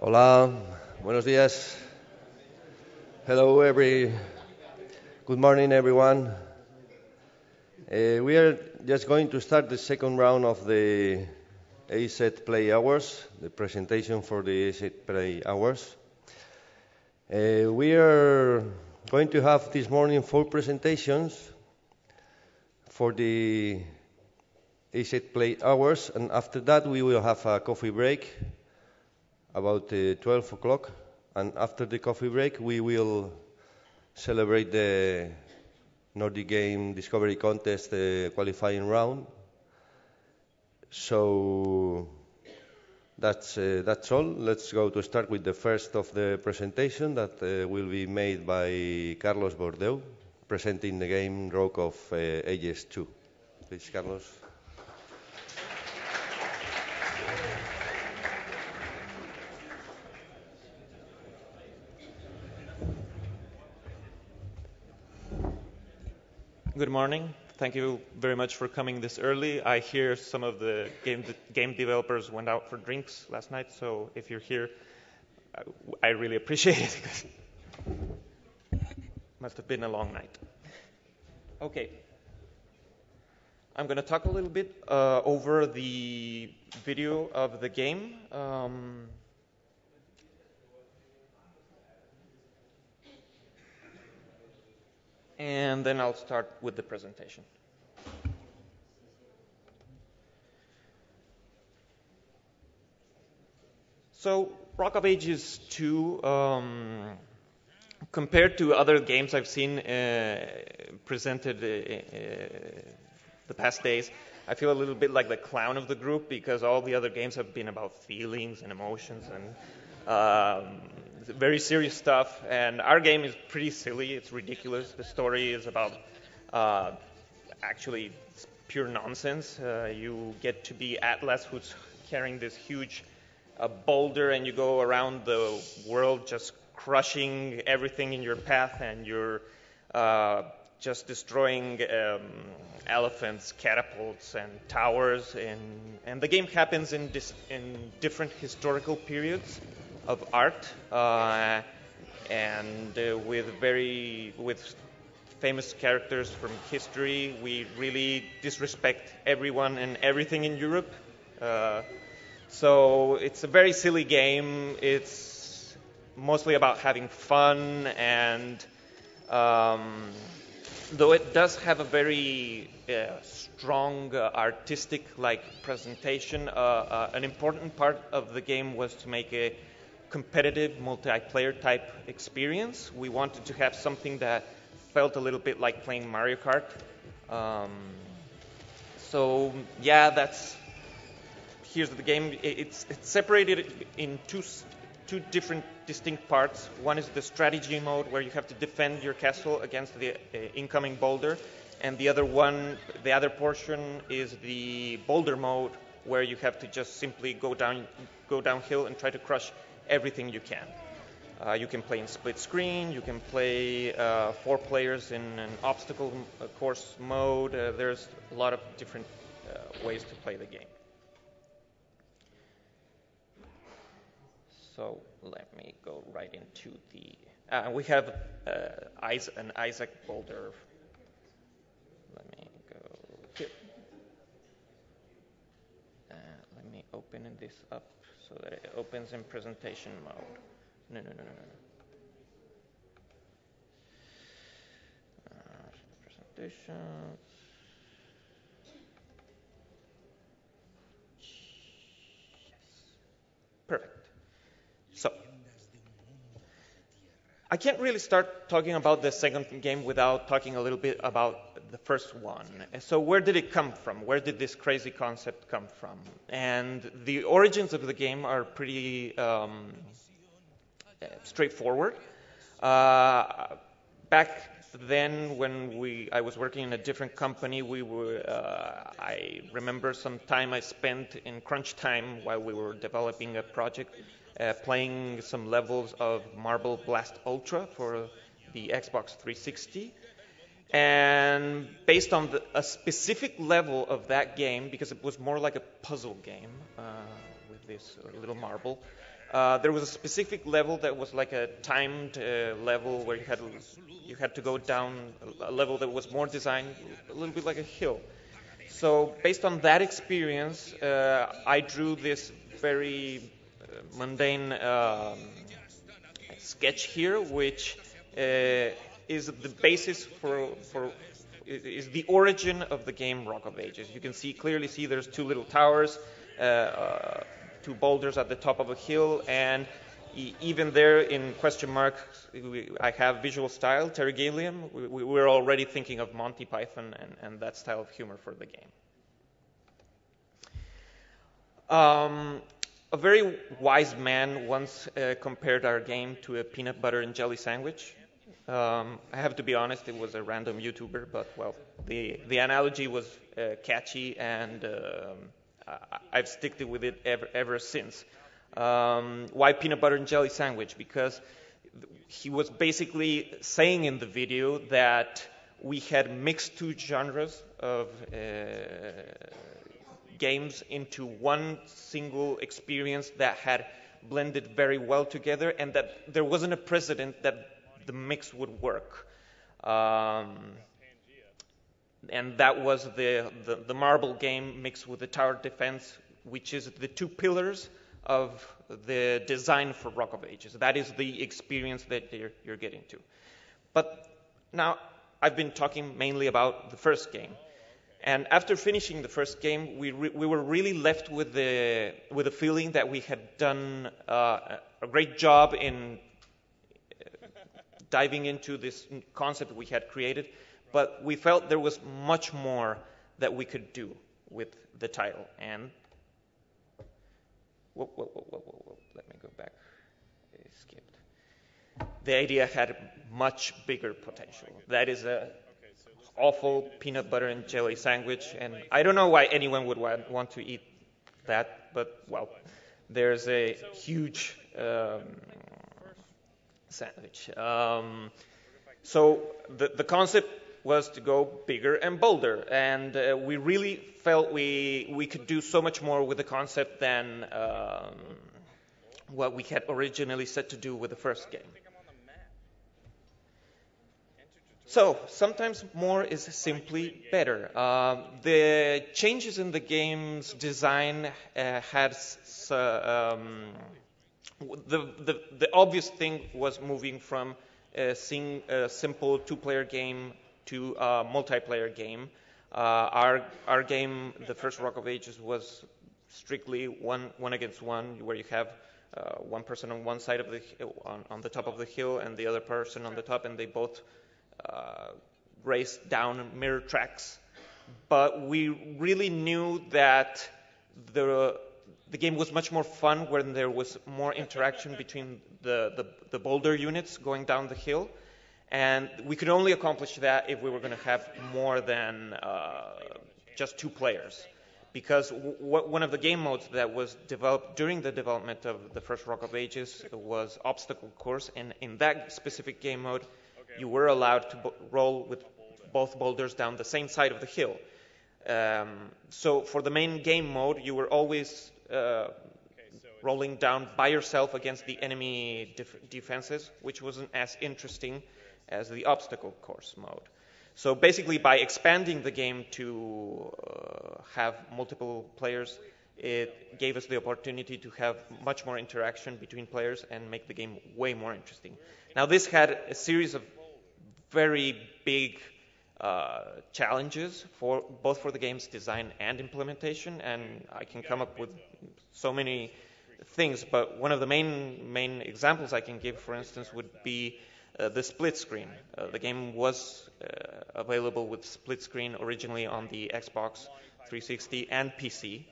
Hola, buenos días. Hello, good morning, everyone. We are just going to start the second round of the AZPLAY hours, the presentation for the AZPLAY hours. We are going to have this morning 4 presentations for the AZPLAY hours, and after that we will have a coffee break about 12 o'clock, and after the coffee break we will celebrate the Nordic Game Discovery Contest qualifying round. So that's all. Let's go to start with the first of the presentation that will be made by Carlos Bordeu, presenting the game Rogue of Ages 2. Please, Carlos. Good morning. Thank you very much for coming this early. I hear some of the game developers went out for drinks last night, so if you're here, I really appreciate it. Must have been a long night. Okay. I'm going to talk a little bit over the video of the game. And then I'll start with the presentation. So, Rock of Ages 2, compared to other games I've seen presented the past days, I feel a little bit like the clown of the group because all the other games have been about feelings and emotions and very serious stuff, and our game is pretty silly. It's ridiculous. The story is about actually it's pure nonsense. You get to be Atlas, who's carrying this huge boulder, and you go around the world just crushing everything in your path, and you're just destroying elephants, catapults, and towers. And the game happens in different historical periods of art, and with famous characters from history. We really disrespect everyone and everything in Europe. So it's a very silly game. It's mostly about having fun, and though it does have a very strong artistic-like presentation, an important part of the game was to make a competitive multiplayer type experience. We wanted to have something that felt a little bit like playing Mario Kart. So yeah, here's the game. It's separated in two different distinct parts. One is the strategy mode, where you have to defend your castle against the incoming boulder, and the other portion is the boulder mode, where you have to just simply go downhill and try to crush everything you can. You can play in split screen. You can play 4 players in an obstacle course mode. There's a lot of different ways to play the game. So let me go right into the... we have an Isaac boulder. Let me go here. Let me open this up so that it opens in presentation mode. No. Presentation. Yes. Perfect. So, I can't really start talking about the second game without talking a little bit about the first one. So where did it come from? Where did this crazy concept come from? And the origins of the game are pretty straightforward. Back then, when I was working in a different company, I remember some time I spent in crunch time while we were developing a project, playing some levels of Marble Blast Ultra for the Xbox 360. And based on a specific level of that game, because it was more like a puzzle game with this little marble. There was a specific level that was like a timed level where you had to go down a level that was more designed a little bit like a hill. So based on that experience, I drew this very mundane sketch here, which is the basis is the origin of the game Rock of Ages. You can clearly see there's two little towers, two boulders at the top of a hill, and even there in question mark, I have visual style, Terry Gilliam. We're already thinking of Monty Python and that style of humor for the game. A very wise man once compared our game to a peanut butter and jelly sandwich. I have to be honest, it was a random YouTuber, but well, the analogy was catchy, and I've sticked with it ever since. Why peanut butter and jelly sandwich? Because he was basically saying in the video that we had mixed two genres of games into one single experience that had blended very well together, and that there wasn't a precedent that the mix would work. And that was the marble game mixed with the tower defense, which is the two pillars of the design for Rock of Ages. That is the experience that you're getting to. But now I've been talking mainly about the first game. And after finishing the first game, we were really left with the feeling that we had done a great job in diving into this concept we had created, but we felt there was much more that we could do with the title. And whoa, let me go back. I skipped. The idea had much bigger potential. That is a awful peanut butter and jelly sandwich, and I don't know why anyone would want to eat that, but well, there's a huge sandwich. So the concept was to go bigger and bolder, and we really felt we could do so much more with the concept than what we had originally set to do with the first game. So sometimes more is simply better. The changes in the game's design had the obvious thing was moving from a simple two-player game to a multiplayer game. Our game, the first Rock of Ages, was strictly one against one, where you have one person on one side of on the top of the hill and the other person on the top, and they both race down mirror tracks. But we really knew that the game was much more fun when there was more interaction between the boulder units going down the hill, and we could only accomplish that if we were going to have more than just two players. Because one of the game modes that was developed during the development of the first Rock of Ages was obstacle course, and in that specific game mode, you were allowed to roll with both boulders down the same side of the hill. So for the main game mode, you were always rolling down by yourself against the enemy defenses, which wasn't as interesting as the obstacle course mode. So basically, by expanding the game to have multiple players, it gave us the opportunity to have much more interaction between players and make the game way more interesting. Now, this had a series of very big challenges both for the game's design and implementation, and I can come up with so many things, but one of the main examples I can give, for instance, would be the split screen. The game was available with split screen originally on the Xbox 360 and PC.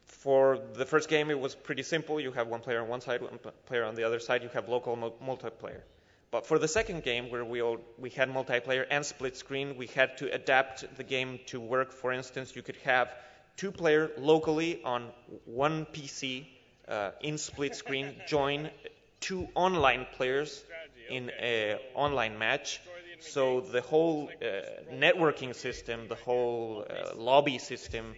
For the first game, it was pretty simple. You have one player on one side, one player on the other side. You have local multiplayer. But for the second game, where we had multiplayer and split screen, we had to adapt the game to work. For instance, you could have two players locally on one PC in split screen join two online players in an online match. So the whole networking system, the whole lobby system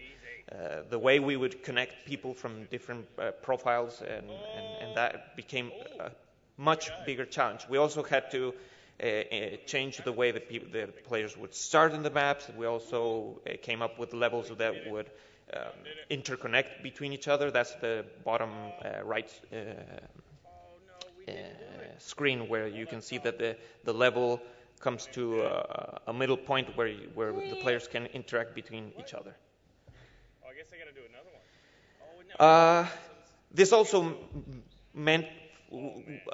the way we would connect people from different profiles, and that became a much bigger challenge. We also had to change the way that the players would start in the maps. We also came up with levels that would interconnect between each other. That's the bottom right screen, where you can see that the level comes to a middle point where the players can interact between each other. I guess I gotta do another one. This also meant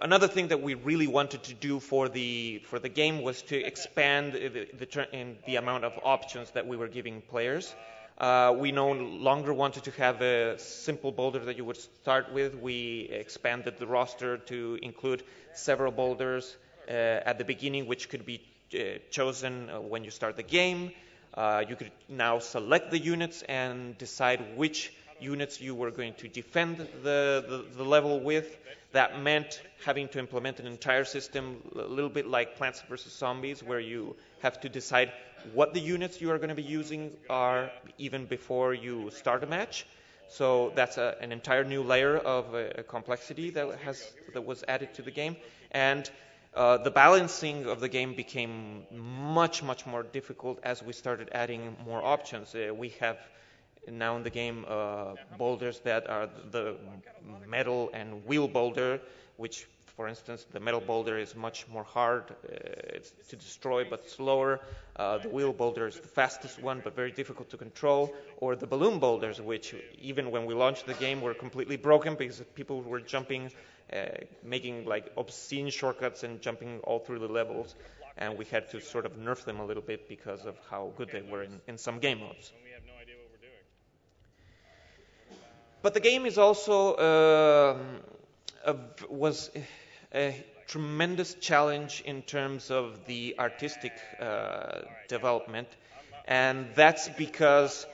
another thing that we really wanted to do for the game was to expand the amount of options that we were giving players. We no longer wanted to have a simple boulder that you would start with. We expanded the roster to include several boulders at the beginning, which could be chosen when you start the game. You could now select the units and decide which units you were going to defend the level with. That meant having to implement an entire system, a little bit like Plants vs. Zombies, where you have to decide what the units you are going to be using are even before you start a match. So that's an entire new layer of complexity that was added to the game. And the balancing of the game became much more difficult as we started adding more options. We have now in the game boulders that are the metal and wheel boulder, which, for instance, the metal boulder is much more hard to destroy but slower. The wheel boulder is the fastest one but very difficult to control. Or the balloon boulders, which even when we launched the game were completely broken because people were jumping, making like obscene shortcuts and jumping all through the levels. And we had to sort of nerf them a little bit because of how good they were in some game modes. But the game is also was a tremendous challenge in terms of the artistic development, and that's because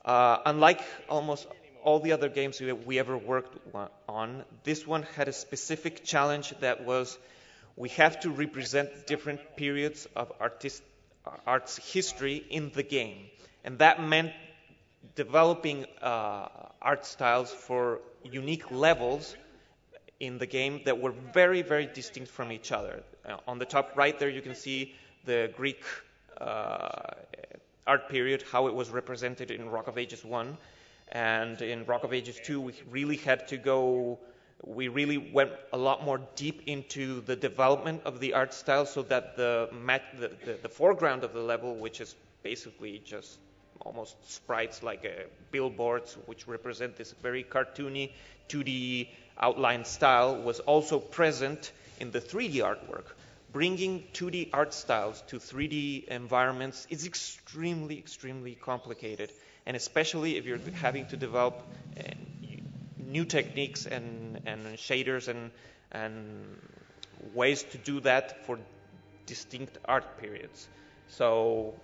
unlike almost all the other games we ever worked on, this one had a specific challenge that was we have to represent different periods of art's history in the game, and that meant developing art styles for unique levels in the game that were very distinct from each other. On the top right there you can see the Greek art period, how it was represented in Rock of Ages 1, and in Rock of Ages 2 we really went a lot more deep into the development of the art style, so that the foreground of the level, which is basically just almost sprites like billboards, which represent this very cartoony 2D outline style, was also present in the 3D artwork. Bringing 2D art styles to 3D environments is extremely complicated, and especially if you're having to develop new techniques and shaders and ways to do that for distinct art periods. So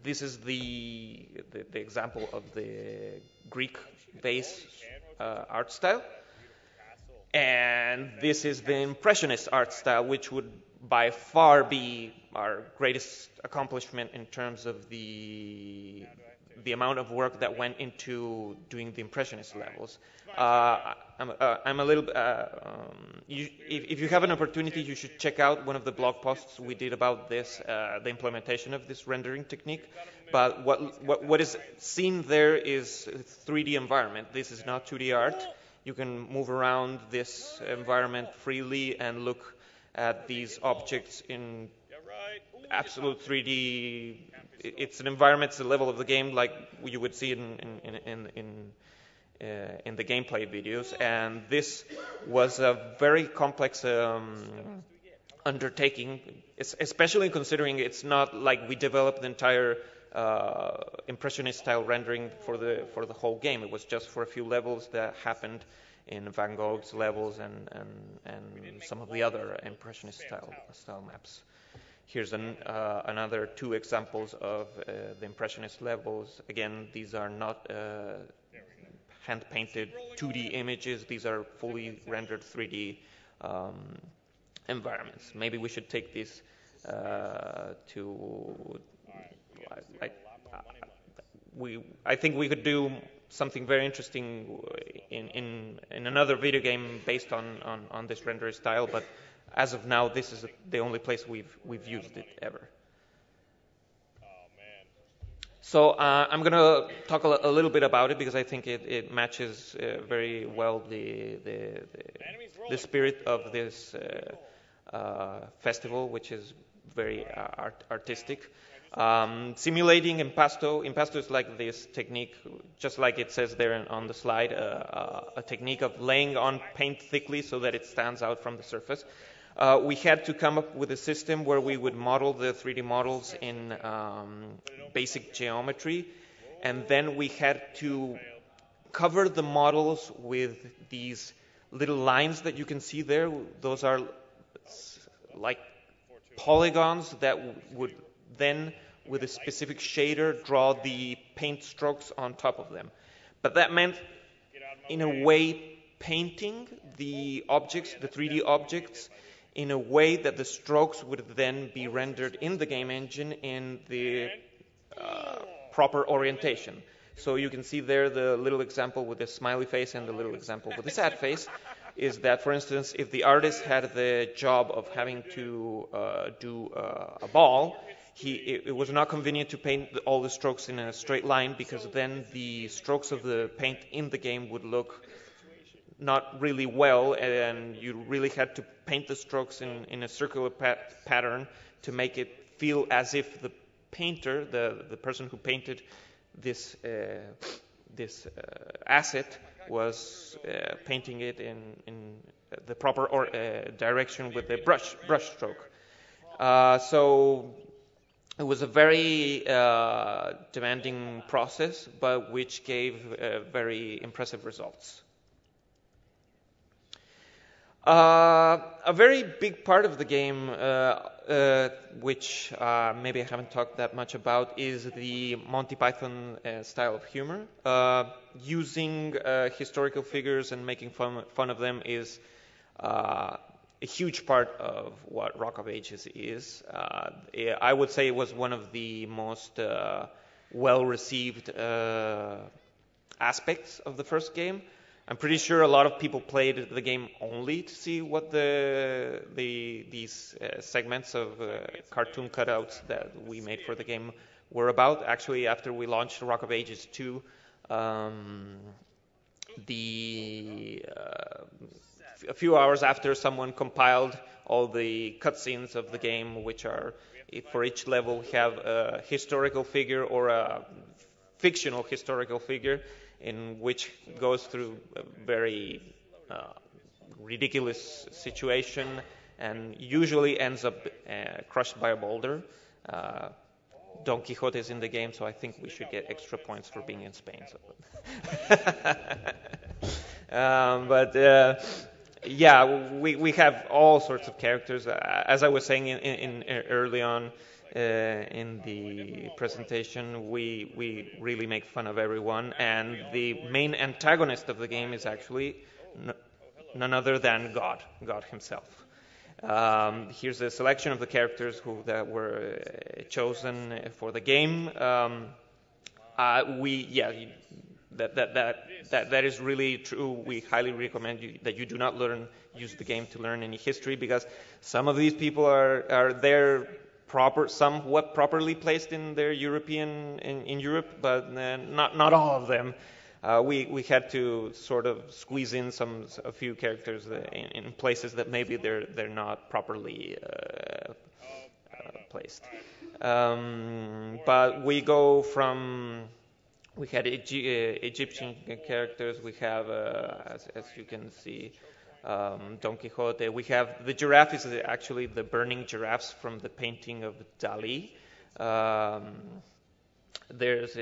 this is the example of the Greek base art style, and this is the Impressionist art style, which would by far be our greatest accomplishment in terms of the amount of work that went into doing the Impressionist levels. I'm a little. If you have an opportunity, you should check out one of the blog posts we did about this, the implementation of this rendering technique. But what is seen there is 3D environment. This is not 2D art. You can move around this environment freely and look at these objects in absolute 3D. It's an environment, it's the level of the game like you would see in the gameplay videos, and this was a very complex undertaking, especially considering it's not like we developed the entire Impressionist style rendering for the whole game. It was just for a few levels that happened in Van Gogh's levels and some of the other Impressionist style maps. Here's another two examples of the Impressionist levels. Again, these are not hand-painted 2D images. These are fully rendered 3D environments. Maybe we should take this I think we could do something very interesting in another video game based on this render style, but as of now, this is the only place we've used it ever. So I'm going to talk a little bit about it because I think it matches very well the spirit of this festival, which is very artistic. Simulating impasto. Impasto is like this technique, just like it says there on the slide, a technique of laying on paint thickly so that it stands out from the surface. We had to come up with a system where we would model the 3D models in basic geometry, and then we had to cover the models with these little lines that you can see there. Those are like polygons that would then, with a specific shader, draw the paint strokes on top of them. But that meant, in a way, painting the objects, the 3D objects, in a way that the strokes would then be rendered in the game engine in the proper orientation. So you can see there the little example with the smiley face and the little example with the sad face is that, for instance, if the artist had the job of having to do a ball, it was not convenient to paint all the strokes in a straight line, because then the strokes of the paint in the game would look not really well, and you really had to paint the strokes in a circular pattern to make it feel as if the painter, the person who painted this asset, was painting it in the proper direction with the brush stroke. So it was a very demanding process, but which gave very impressive results. A very big part of the game, which maybe I haven't talked that much about, is the Monty Python style of humor. Using historical figures and making fun of them is a huge part of what Rock of Ages is. I would say it was one of the most well-received aspects of the first game. I'm pretty sure a lot of people played the game only to see what these segments of cartoon cutouts that we made for the game were about. Actually, after we launched Rock of Ages 2, a few hours after, someone compiled all the cutscenes of the game, which are, for each level, we have a historical figure or a fictional historical figure, in which goes through a very ridiculous situation and usually ends up crushed by a boulder. Don Quixote is in the game, so I think we should get extra points for being in Spain. Yeah, we have all sorts of characters. As I was saying in early on, in the presentation, we really make fun of everyone, and the main antagonist of the game is actually none other than God himself. Here's a selection of the characters that were chosen for the game. That is really true. We highly recommend that you do not use the game to learn any history, because some of these people are there somewhat properly placed in their in Europe, but not all of them. We had to sort of squeeze in a few characters in places that maybe they're not properly placed. But we go from, we had Egyptian characters. We have, as you can see, Don Quixote. We have the giraffe is actually the burning giraffes from the painting of Dali. There's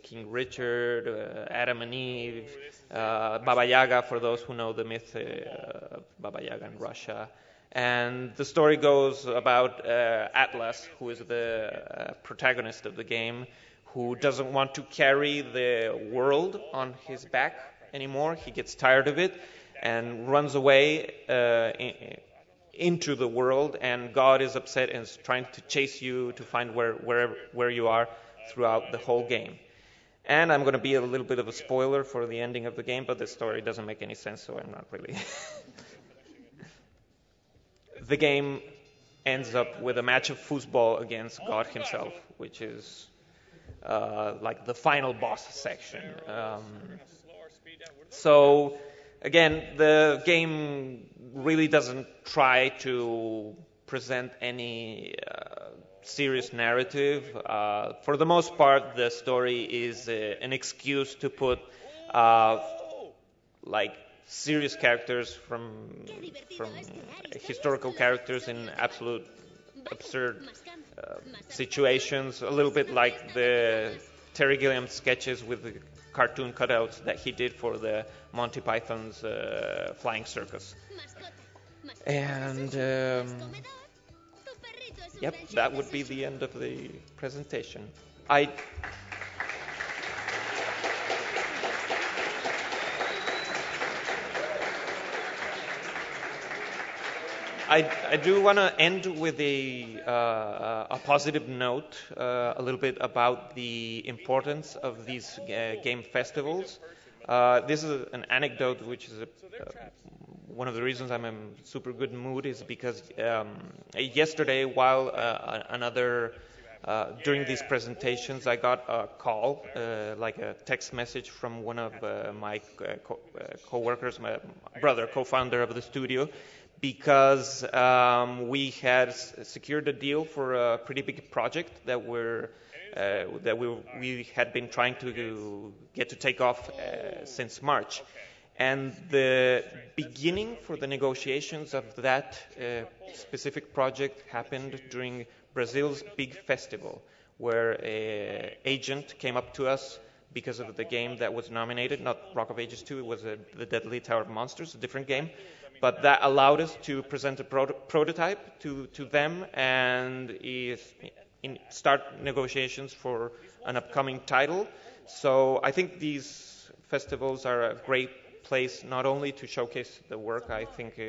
King Richard, Adam and Eve, Baba Yaga, for those who know the myth of Baba Yaga in Russia. And the story goes about Atlas, who is the protagonist of the game, who doesn't want to carry the world on his back anymore. He gets tired of it and runs away into the world, and God is upset and is trying to chase you to find where you are throughout the whole game. And I'm going to be a little bit of a spoiler for the ending of the game, but the story doesn't make any sense, so I'm not really. The game ends up with a match of football against God himself, which is like the final boss section. So, again, the game really doesn't try to present any serious narrative. For the most part, the story is an excuse to put like serious characters from historical characters in absolute absurd situations, a little bit like the Terry Gilliam sketches with the cartoon cutouts that he did for the Monty Python's Flying Circus. And yep, that would be the end of the presentation. I do want to end with a positive note, a little bit about the importance of these game festivals. This is an anecdote, which is one of the reasons I'm in a super good mood is because yesterday, while during these presentations, I got a call, like a text message from one of my co-workers, my brother, co-founder of the studio, because we had secured a deal for a pretty big project that we had been trying to get to take off since March. And the beginning for the negotiations of that specific project happened during Brazil's big festival, where an agent came up to us because of the game that was nominated, not Rock of Ages 2, it was The Deadly Tower of Monsters, a different game. But that allowed us to present a prototype to them and start negotiations for an upcoming title. So I think these festivals are a great place not only to showcase the work. I think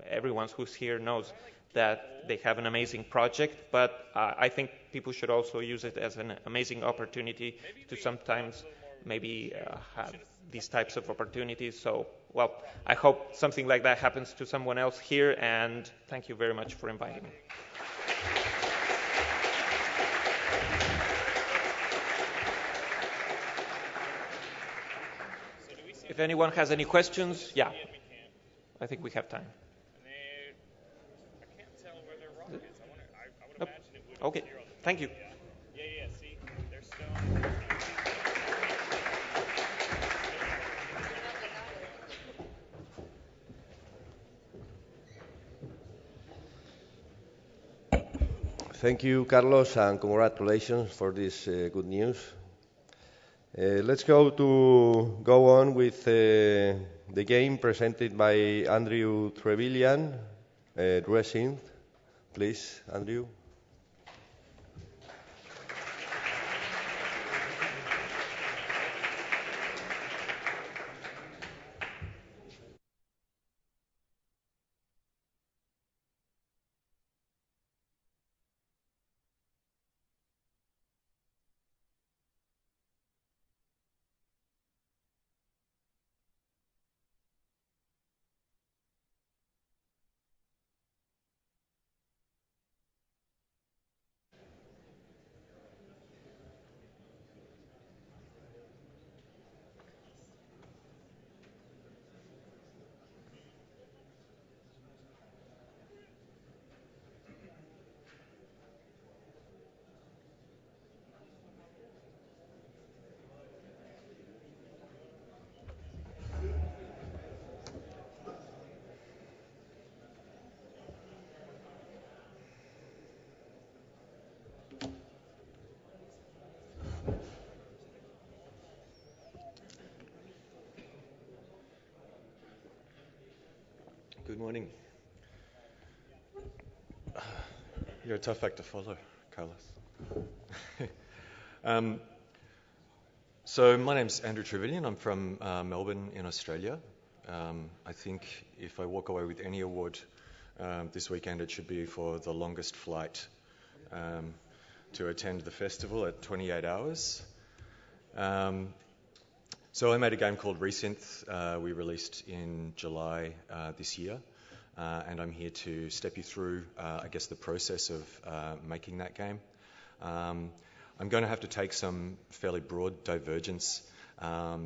everyone who's here knows that they have an amazing project, but I think people should also use it as an amazing opportunity to sometimes maybe have these types of opportunities. So, well, I hope something like that happens to someone else here, and thank you very much for inviting me. If anyone has any questions, yeah, I think we have time. I can't tell where their rock is. I would Nope. imagine it would. Okay, thank you. Yeah, see, they're stone. Thank you, Carlos, and congratulations for this good news. Let's go on with the game presented by Andrew Trevelyan, Dressing. Please, Andrew. Good morning. You're a tough act to follow, Carlos. So my name's Andrew Trevelyan. I'm from Melbourne in Australia. I think if I walk away with any award this weekend, it should be for the longest flight to attend the festival at 28 hours. So I made a game called Resynth. We released in July this year, and I'm here to step you through, I guess, the process of making that game. I'm going to have to take some fairly broad divergence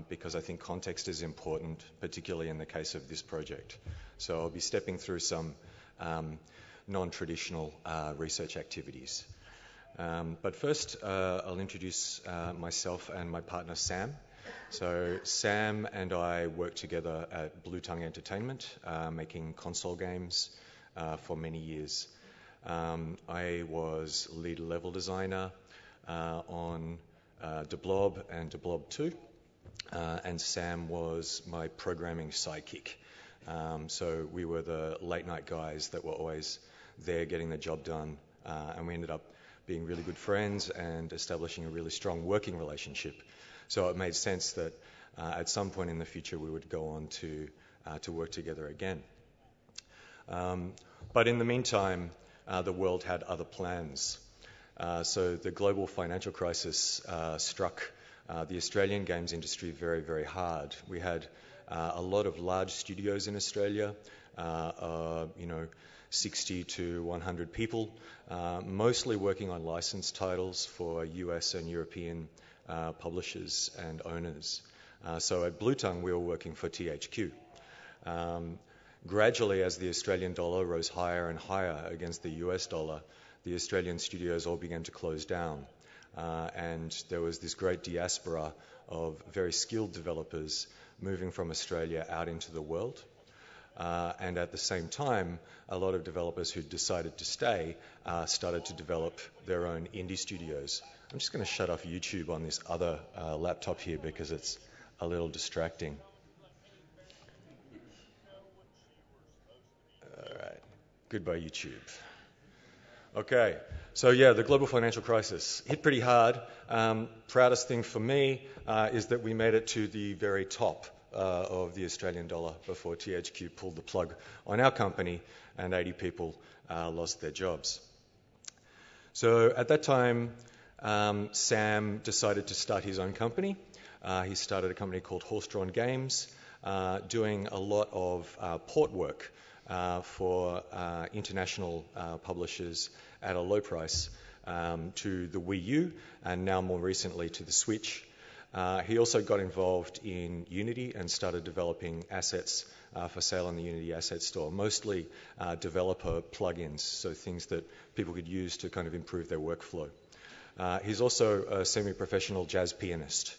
because I think context is important, particularly in the case of this project. So I'll be stepping through some non-traditional research activities. But first, I'll introduce myself and my partner, Sam. So Sam and I worked together at Blue Tongue Entertainment, making console games for many years. I was lead level designer on De Blob and De Blob 2, and Sam was my programming sidekick. So we were the late night guys that were always there getting the job done, and we ended up being really good friends and establishing a really strong working relationship. So it made sense that at some point in the future we would go on to work together again. But in the meantime, the world had other plans. So the global financial crisis struck the Australian games industry very, very hard. We had a lot of large studios in Australia, 60 to 100 people, mostly working on licensed titles for US and European publishers and owners. So at Blue Tongue, we were working for THQ. Gradually, as the Australian dollar rose higher and higher against the US dollar, the Australian studios all began to close down. And there was this great diaspora of very skilled developers moving from Australia out into the world. And at the same time, a lot of developers who decided to stay started to develop their own indie studios. I'm just going to shut off YouTube on this other laptop here because it's a little distracting. All right. Goodbye, YouTube. Okay. So yeah, the global financial crisis hit pretty hard. Proudest thing for me is that we made it to the very top of the Australian dollar before THQ pulled the plug on our company and 80 people lost their jobs. So at that time, Sam decided to start his own company. He started a company called Horse Drawn Games, doing a lot of port work for international publishers at a low price to the Wii U and now more recently to the Switch. He also got involved in Unity and started developing assets for sale on the Unity Asset Store, mostly developer plugins, so things that people could use to kind of improve their workflow. He's also a semi-professional jazz pianist.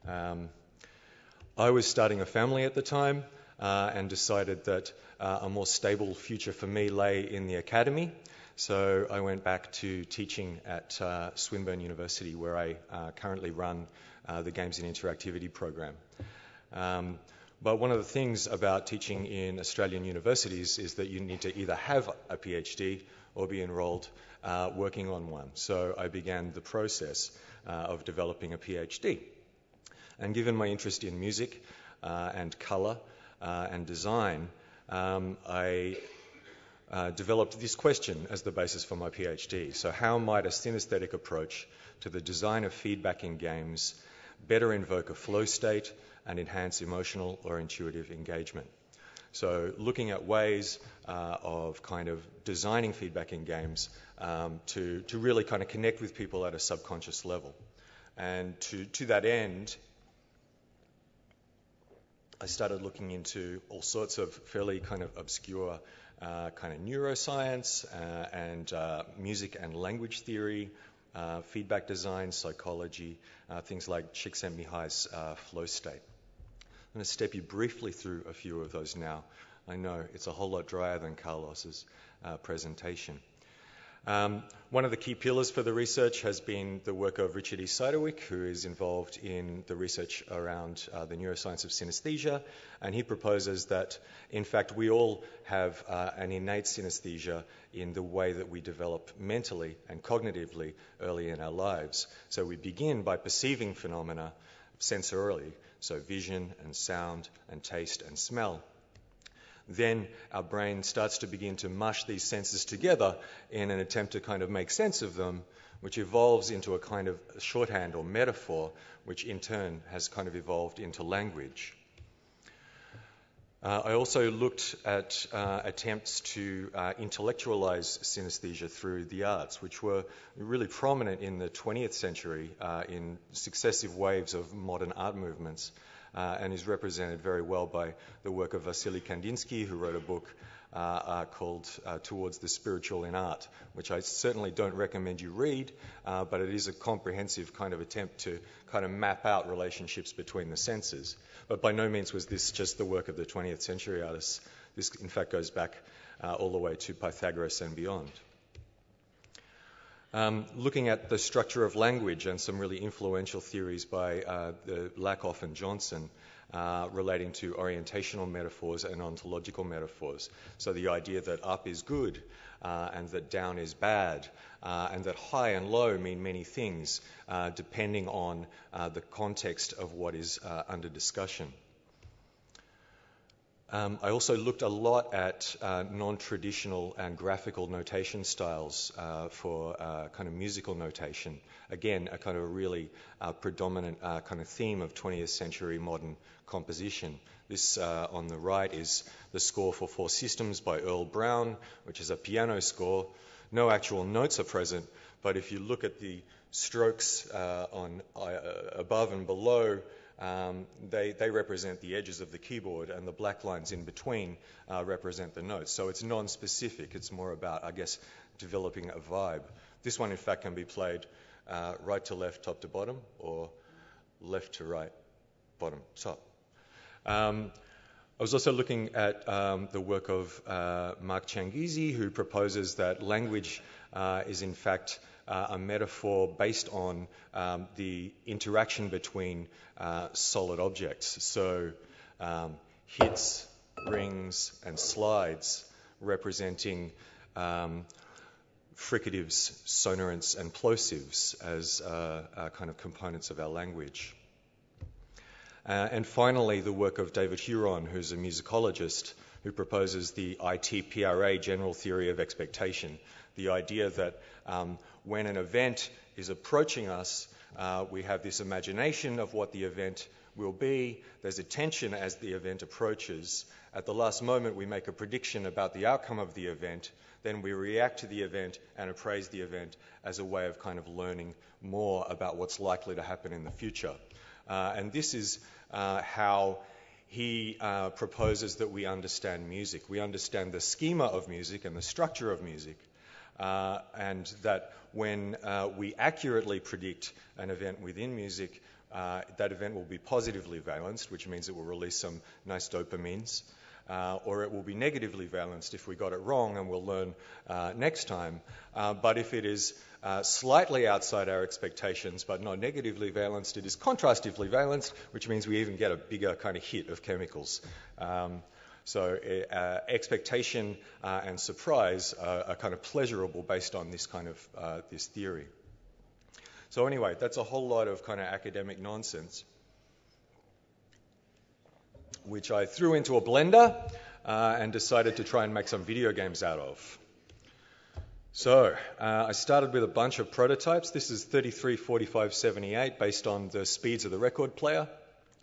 I was starting a family at the time and decided that a more stable future for me lay in the academy. So I went back to teaching at Swinburne University, where I currently run the Games and Interactivity program. But one of the things about teaching in Australian universities is that you need to either have a PhD or be enrolled working on one. So I began the process of developing a PhD. And given my interest in music and colour and design, I developed this question as the basis for my PhD. So how might a synesthetic approach to the design of feedback in games better invoke a flow state and enhance emotional or intuitive engagement? So looking at ways of kind of designing feedback in games to really kind of connect with people at a subconscious level. And to that end, I started looking into all sorts of fairly kind of obscure kind of neuroscience and music and language theory, feedback design, psychology, things like Csikszentmihalyi's flow state. I'm going to step you briefly through a few of those now. I know it's a whole lot drier than Carlos's presentation. One of the key pillars for the research has been the work of Richard E. Siderwick, who is involved in the research around the neuroscience of synesthesia, and he proposes that, in fact, we all have an innate synesthesia in the way that we develop mentally and cognitively early in our lives. So we begin by perceiving phenomena sensorially, so vision and sound and taste and smell. Then our brain starts to begin to mush these senses together in an attempt to kind of make sense of them which evolves into a kind of shorthand or metaphor, which in turn has kind of evolved into language. I also looked at attempts to intellectualize synesthesia through the arts, which were really prominent in the 20th century in successive waves of modern art movements, and is represented very well by the work of Vasily Kandinsky, who wrote a book called Towards the Spiritual in Art, which I certainly don't recommend you read, but it is a comprehensive kind of attempt to kind of map out relationships between the senses. But by no means was this just the work of the 20th century artists. This, in fact, goes back all the way to Pythagoras and beyond. Looking at the structure of language and some really influential theories by Lakoff and Johnson relating to orientational metaphors and ontological metaphors. So the idea that up is good and that down is bad, and that high and low mean many things depending on the context of what is under discussion. I also looked a lot at non-traditional and graphical notation styles for kind of musical notation. Again, a kind of a really predominant kind of theme of 20th century modern composition. This on the right is the score for Four Systems by Earl Brown, which is a piano score. No actual notes are present, but if you look at the strokes on above and below, they represent the edges of the keyboard, and the black lines in between represent the notes. So it's non-specific. It's more about, I guess, developing a vibe. This one, in fact, can be played right to left, top to bottom, or left to right, bottom, top. I was also looking at the work of Mark Changizi, who proposes that language is, in fact, a metaphor based on the interaction between solid objects. So hits, rings, and slides representing fricatives, sonorants, and plosives as kind of components of our language. And finally, the work of David Huron, who's a musicologist, who proposes the ITPRA general theory of expectation, the idea that when an event is approaching us, we have this imagination of what the event will be. There's a tension as the event approaches. At the last moment, we make a prediction about the outcome of the event. Then we react to the event and appraise the event as a way of kind of learning more about what's likely to happen in the future. And this is how he proposes that we understand music. We understand the schema of music and the structure of music, and that when we accurately predict an event within music, that event will be positively valenced, which means it will release some nice dopamines, or it will be negatively valenced if we got it wrong, and we'll learn next time. But if it is slightly outside our expectations but not negatively valenced, it is contrastively valenced, which means we even get a bigger kind of hit of chemicals. So expectation and surprise are kind of pleasurable based on this kind of this theory. So anyway, that's a whole lot of kind of academic nonsense, which I threw into a blender and decided to try and make some video games out of. So I started with a bunch of prototypes. This is 33, 45, 78 based on the speeds of the record player.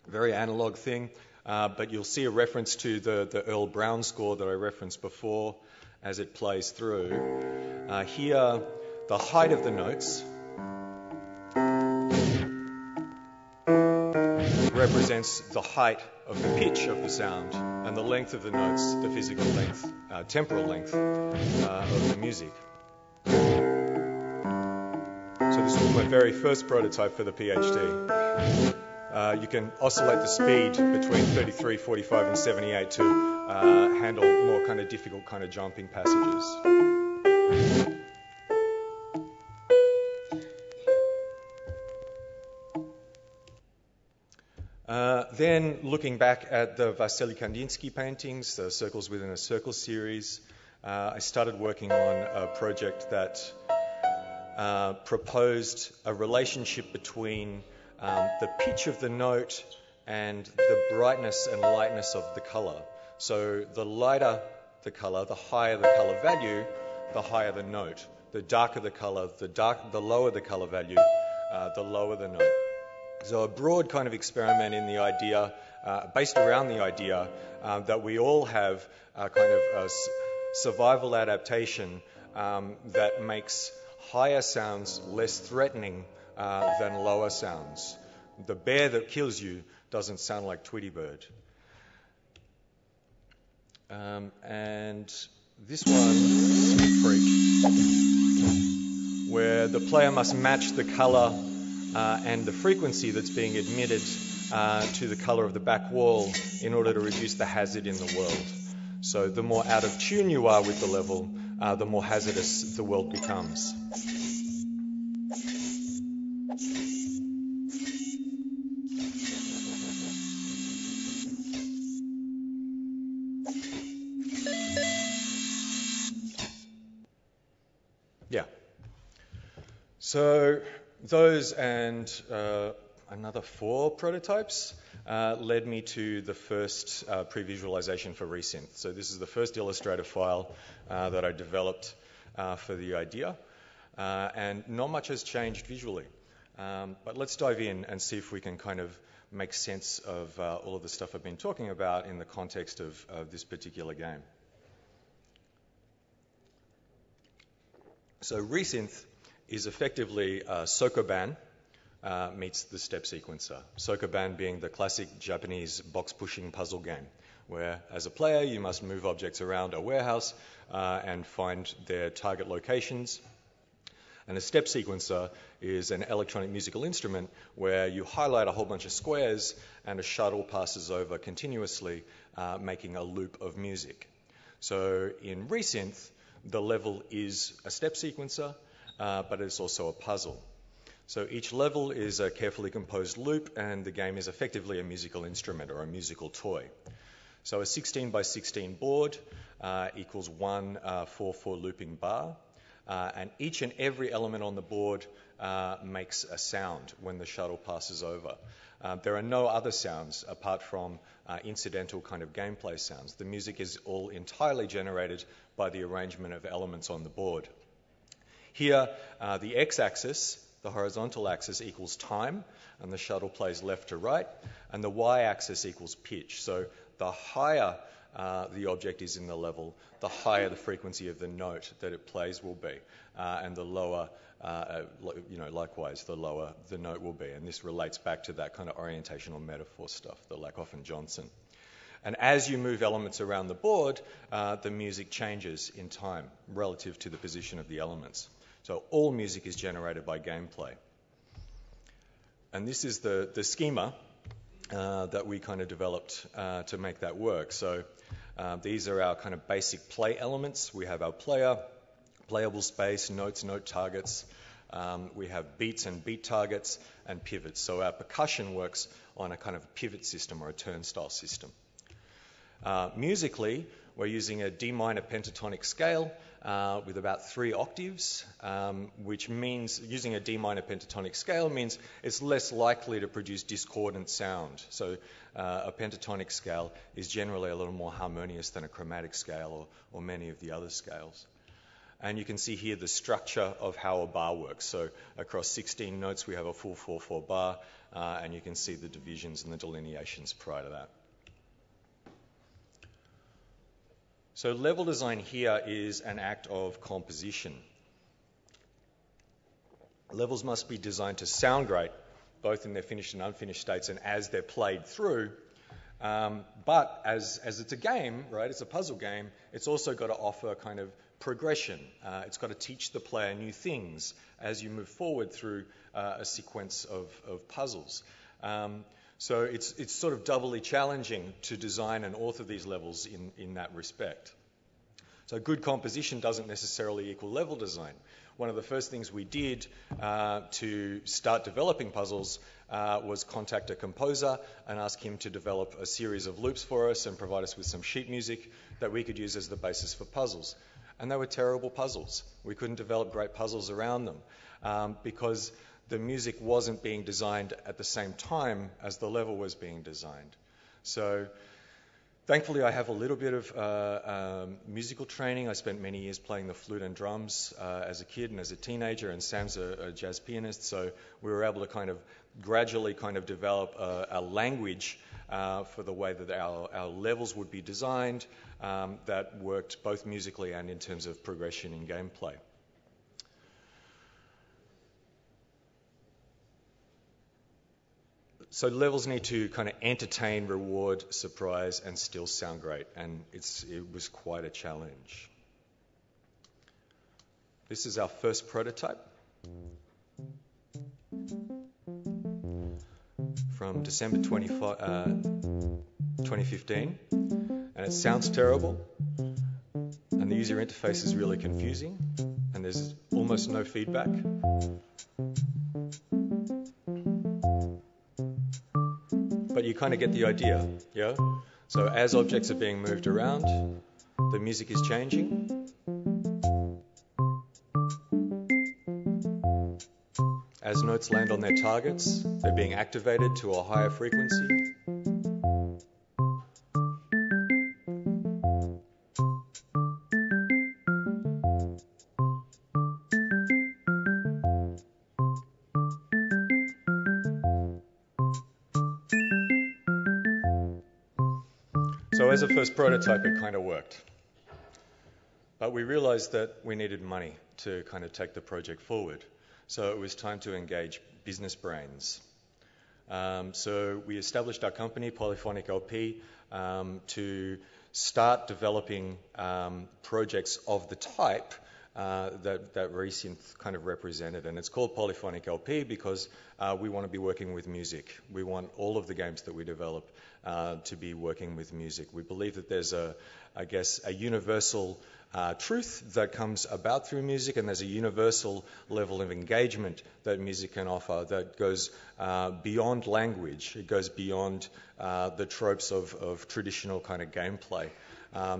Very analog thing. But you'll see a reference to the Earl Brown score that I referenced before as it plays through. Here, the height of the notes represents the height of the pitch of the sound, and the length of the notes, the physical length, temporal length of the music. So this was my very first prototype for the PhD. You can oscillate the speed between 33, 45 and 78 to handle more kind of difficult kind of jumping passages. Then looking back at the Vasily Kandinsky paintings, the Circles Within a Circle series, I started working on a project that proposed a relationship between the pitch of the note and the brightness and lightness of the color. So the lighter the color, the higher the color value, the higher the note. the darker the color, the lower the color value, the lower the note. So a broad kind of experiment in the idea, based around the idea that we all have a kind of a survival adaptation that makes higher sounds less threatening than lower sounds. The bear that kills you doesn't sound like Tweety Bird. And this one, Sneak Freak, where the player must match the color and the frequency that's being emitted to the color of the back wall in order to reduce the hazard in the world. So the more out of tune you are with the level, the more hazardous the world becomes. Yeah. So those and another 4 prototypes led me to the first pre-visualization for Resynth. So this is the first Illustrator file that I developed for the idea, and not much has changed visually. But let's dive in and see if we can kind of make sense of all of the stuff I've been talking about in the context of this particular game. So Resynth is effectively Sokoban meets the step sequencer. Sokoban being the classic Japanese box-pushing puzzle game, where as a player you must move objects around a warehouse and find their target locations. And a step sequencer is an electronic musical instrument where you highlight a whole bunch of squares and a shuttle passes over continuously, making a loop of music. So in Resynth, the level is a step sequencer, but it's also a puzzle. So each level is a carefully composed loop, and the game is effectively a musical instrument or a musical toy. So a 16 by 16 board equals one 4/4 looping bar, and each and every element on the board makes a sound when the shuttle passes over. There are no other sounds apart from incidental kind of gameplay sounds. The music is all entirely generated by the arrangement of elements on the board. Here, the x-axis, the horizontal axis, equals time, and the shuttle plays left to right, and the y-axis equals pitch. So the higher the object is in the level, the higher the frequency of the note that it plays will be, and the lower, likewise, the lower the note will be. And this relates back to that kind of orientational metaphor stuff, the Lakoff and Johnson. And as you move elements around the board, the music changes in time relative to the position of the elements. So all music is generated by gameplay. And this is the schema that we kind of developed to make that work. So these are our kind of basic play elements. We have our player, playable space, notes, note targets. We have beats and beat targets and pivots. So our percussion works on a kind of pivot system or a turnstile system. Musically, we're using a D minor pentatonic scale with about 3 octaves, which means using a D minor pentatonic scale means it's less likely to produce discordant sound. So a pentatonic scale is generally a little more harmonious than a chromatic scale or many of the other scales. And you can see here the structure of how a bar works. So across 16 notes, we have a full 4/4 bar, and you can see the divisions and the delineations prior to that. So level design here is an act of composition. Levels must be designed to sound great, both in their finished and unfinished states and as they're played through. But as it's a game, right, it's a puzzle game, it's also got to offer kind of progression. It's got to teach the player new things as you move forward through a sequence of puzzles. So it's sort of doubly challenging to design and author these levels in that respect. So good composition doesn't necessarily equal level design. One of the first things we did to start developing puzzles was contact a composer and ask him to develop a series of loops for us and provide us with some sheet music that we could use as the basis for puzzles. And they were terrible puzzles. We couldn't develop great puzzles around them because the music wasn't being designed at the same time as the level was being designed. So Thankfully, I have a little bit of musical training. I spent many years playing the flute and drums as a kid and as a teenager, and Sam's a jazz pianist, so we were able to kind of gradually kind of develop a language for the way that our levels would be designed that worked both musically and in terms of progression in gameplay. So levels need to kind of entertain, reward, surprise, and still sound great, and it was quite a challenge. This is our first prototype from December 2015, and it sounds terrible, and the user interface is really confusing, and there's almost no feedback. But you kind of get the idea, yeah? So as objects are being moved around, the music is changing. As notes land on their targets, they're being activated to a higher frequency. So as a first prototype, it kind of worked. But we realized that we needed money to kind of take the project forward. So it was time to engage business brains. So we established our company, Polyphonic LP, to start developing projects of the type that Resynth kind of represented. And it's called Polyphonic LP because we want to be working with music. We want all of the games that we develop to be working with music. We believe that there's a universal truth that comes about through music, and there's a universal level of engagement that music can offer that goes beyond language. It goes beyond the tropes of traditional kind of gameplay.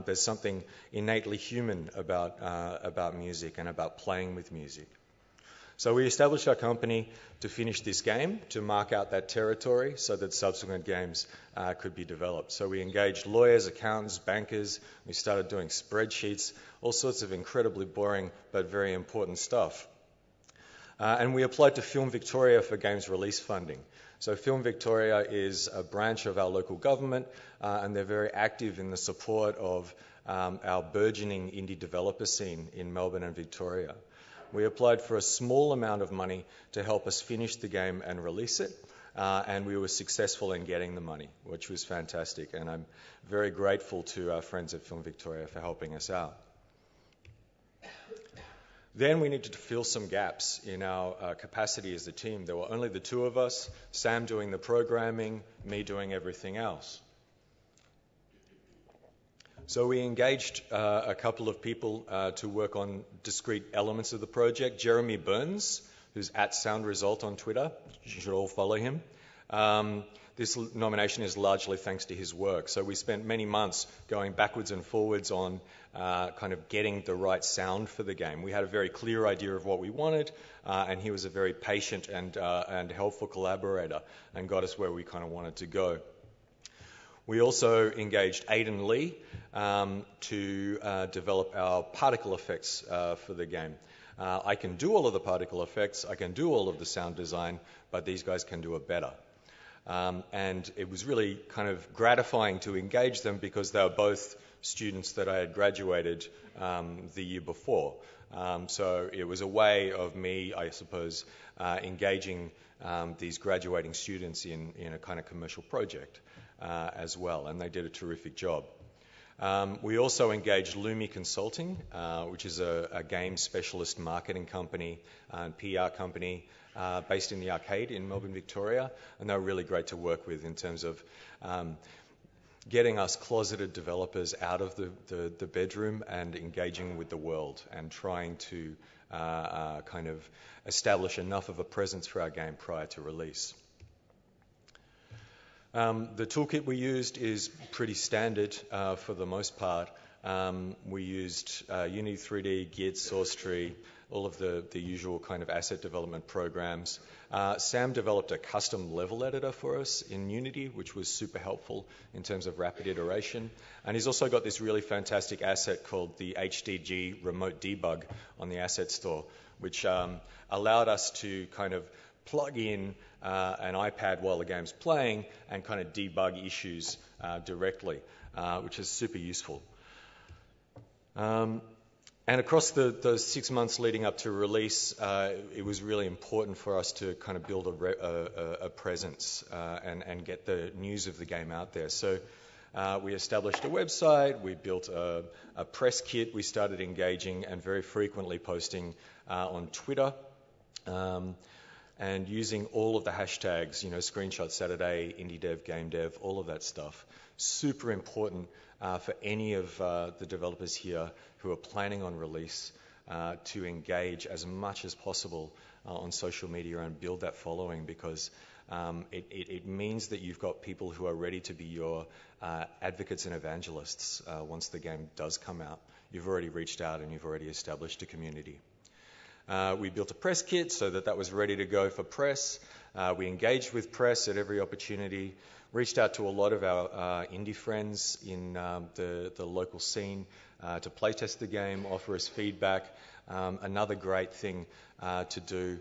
There's something innately human about music and about playing with music. So we established our company to finish this game, to mark out that territory so that subsequent games could be developed. So we engaged lawyers, accountants, bankers. We started doing spreadsheets, all sorts of incredibly boring but very important stuff. And we applied to Film Victoria for games release funding. So Film Victoria is a branch of our local government, and they're very active in the support of our burgeoning indie developer scene in Melbourne and Victoria. We applied for a small amount of money to help us finish the game and release it, and we were successful in getting the money, which was fantastic, and I'm very grateful to our friends at Film Victoria for helping us out. Then we needed to fill some gaps in our capacity as a team. There were only the two of us, Sam doing the programming, me doing everything else. So we engaged a couple of people to work on discrete elements of the project. Jeremy Burns, who's at SoundResult on Twitter, you should all follow him. This nomination is largely thanks to his work. So we spent many months going backwards and forwards on kind of getting the right sound for the game. We had a very clear idea of what we wanted, and he was a very patient and helpful collaborator and got us where we kind of wanted to go. We also engaged Aidan Lee to develop our particle effects for the game. I can do all of the particle effects, I can do all of the sound design, but these guys can do it better. And it was really kind of gratifying to engage them because they were both students that I had graduated the year before. So it was a way of me, I suppose, engaging these graduating students in a kind of commercial project as well, and they did a terrific job. We also engaged Lumi Consulting, which is a game specialist marketing company and PR company based in the Arcade in Melbourne, Victoria, and they were really great to work with in terms of getting us closeted developers out of the bedroom and engaging with the world and trying to kind of establish enough of a presence for our game prior to release. The toolkit we used is pretty standard for the most part. We used Unity 3D, Git, SourceTree, all of the usual kind of asset development programs. Sam developed a custom level editor for us in Unity, which was super helpful in terms of rapid iteration. And he's also got this really fantastic asset called the HDG Remote Debug on the Asset Store, which allowed us to kind of plug in an iPad while the game's playing and kind of debug issues directly, which is super useful. And across those 6 months leading up to release, it was really important for us to kind of build a presence and get the news of the game out there. So we established a website, we built a press kit, we started engaging and very frequently posting on Twitter and using all of the hashtags, you know, Screenshot Saturday, Indie Dev, Game Dev, all of that stuff. Super important for any of the developers here who are planning on release to engage as much as possible on social media and build that following, because it means that you've got people who are ready to be your advocates and evangelists once the game does come out. You've already reached out and you've already established a community. We built a press kit so that was ready to go for press. We engaged with press at every opportunity, reached out to a lot of our indie friends in the local scene to playtest the game, offer us feedback. Another great thing to do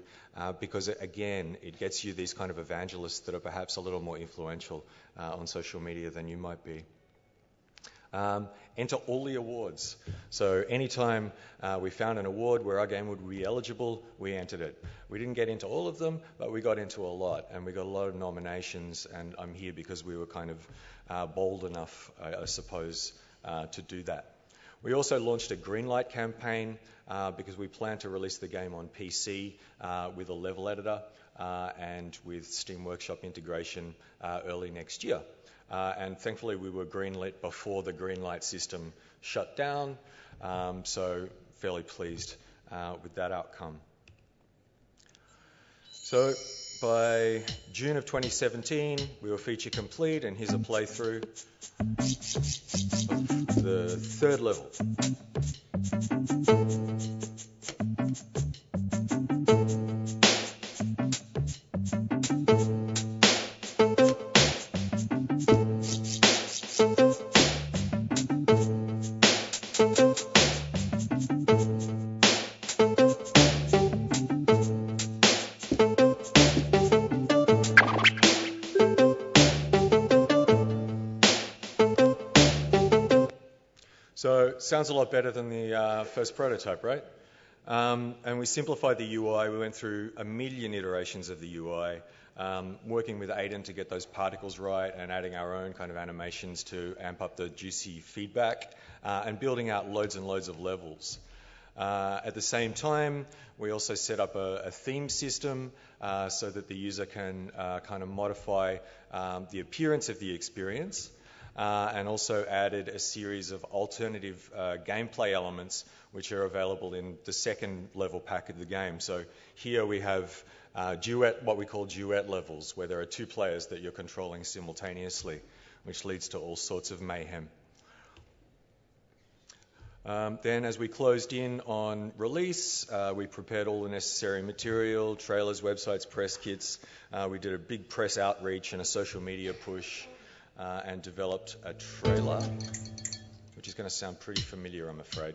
because, again, it gets you these kind of evangelists that are perhaps a little more influential on social media than you might be. Enter all the awards. So anytime we found an award where our game would be eligible, we entered it. We didn't get into all of them, but we got into a lot, and we got a lot of nominations, and I'm here because we were kind of bold enough, I suppose, to do that. We also launched a Greenlight campaign because we plan to release the game on PC with a level editor and with Steam Workshop integration early next year. And thankfully we were greenlit before the Greenlight system shut down, so fairly pleased with that outcome. So by June of 2017 we were feature complete, and here's a playthrough of the third level. So sounds a lot better than the first prototype, right? And we simplified the UI. We went through a million iterations of the UI, working with Aiden to get those particles right and adding our own kind of animations to amp up the juicy feedback and building out loads and loads of levels. At the same time, we also set up a theme system so that the user can kind of modify the appearance of the experience. And also added a series of alternative gameplay elements which are available in the second level pack of the game. So here we have what we call duet levels, where there are two players that you're controlling simultaneously, which leads to all sorts of mayhem. Then as we closed in on release, we prepared all the necessary material, trailers, websites, press kits. We did a big press outreach and a social media push. And developed a trailer, which is going to sound pretty familiar, I'm afraid.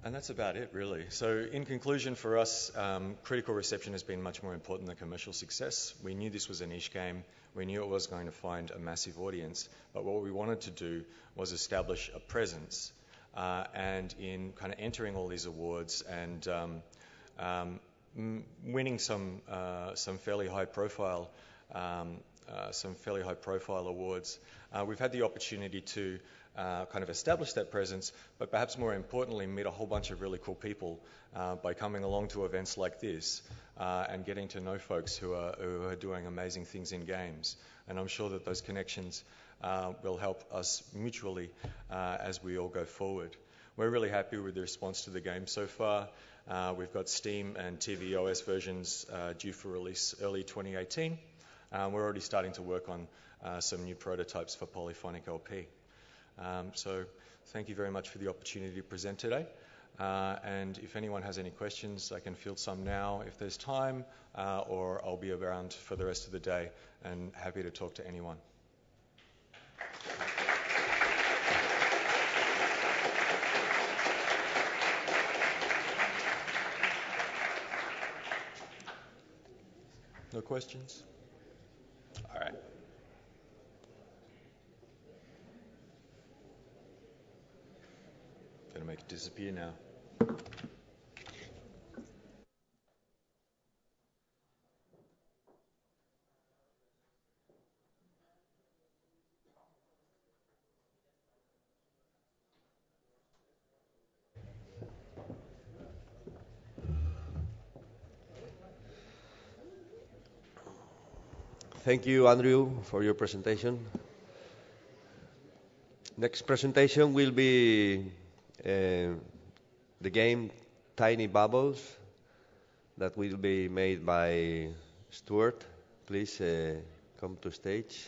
And that's about it, really. So in conclusion for us, critical reception has been much more important than commercial success. We knew this was a niche game. We knew it was going to find a massive audience. But what we wanted to do was establish a presence. And in kind of entering all these awards and winning some fairly high-profile some fairly high-profile awards. We've had the opportunity to kind of establish that presence, but perhaps more importantly, meet a whole bunch of really cool people by coming along to events like this and getting to know folks who are doing amazing things in games. And I'm sure that those connections will help us mutually as we all go forward. We're really happy with the response to the game so far. We've got Steam and tvOS versions due for release early 2018. We're already starting to work on some new prototypes for Polyphonic LP. So thank you very much for the opportunity to present today. And if anyone has any questions, I can field some now if there's time, or I'll be around for the rest of the day and happy to talk to anyone. No questions? All right. Gonna make it disappear now. Thank you, Andrew, for your presentation. Next presentation will be the game Tiny Bubbles that will be made by Stuart. Please come to stage.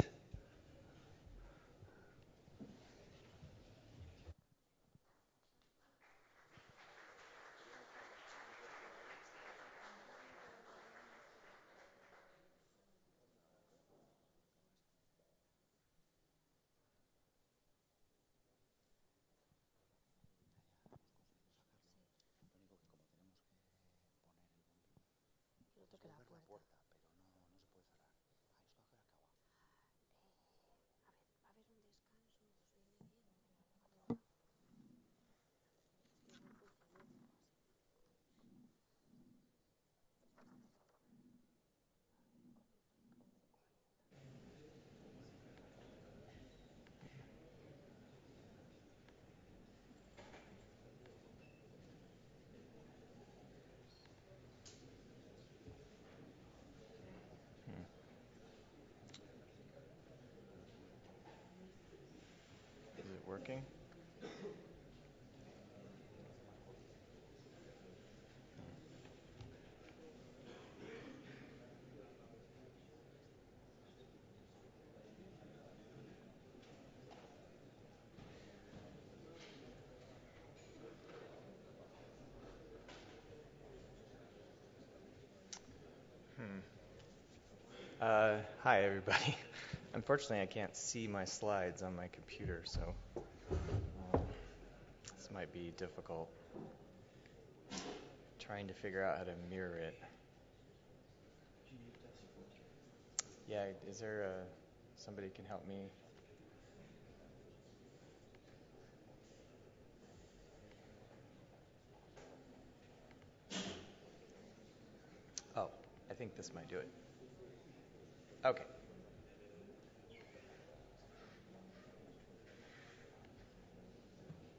Is it working? Hi, everybody. Unfortunately, I can't see my slides on my computer, so this might be difficult. Trying to figure out how to mirror it. Yeah, is there somebody can help me? Oh, I think this might do it. Okay.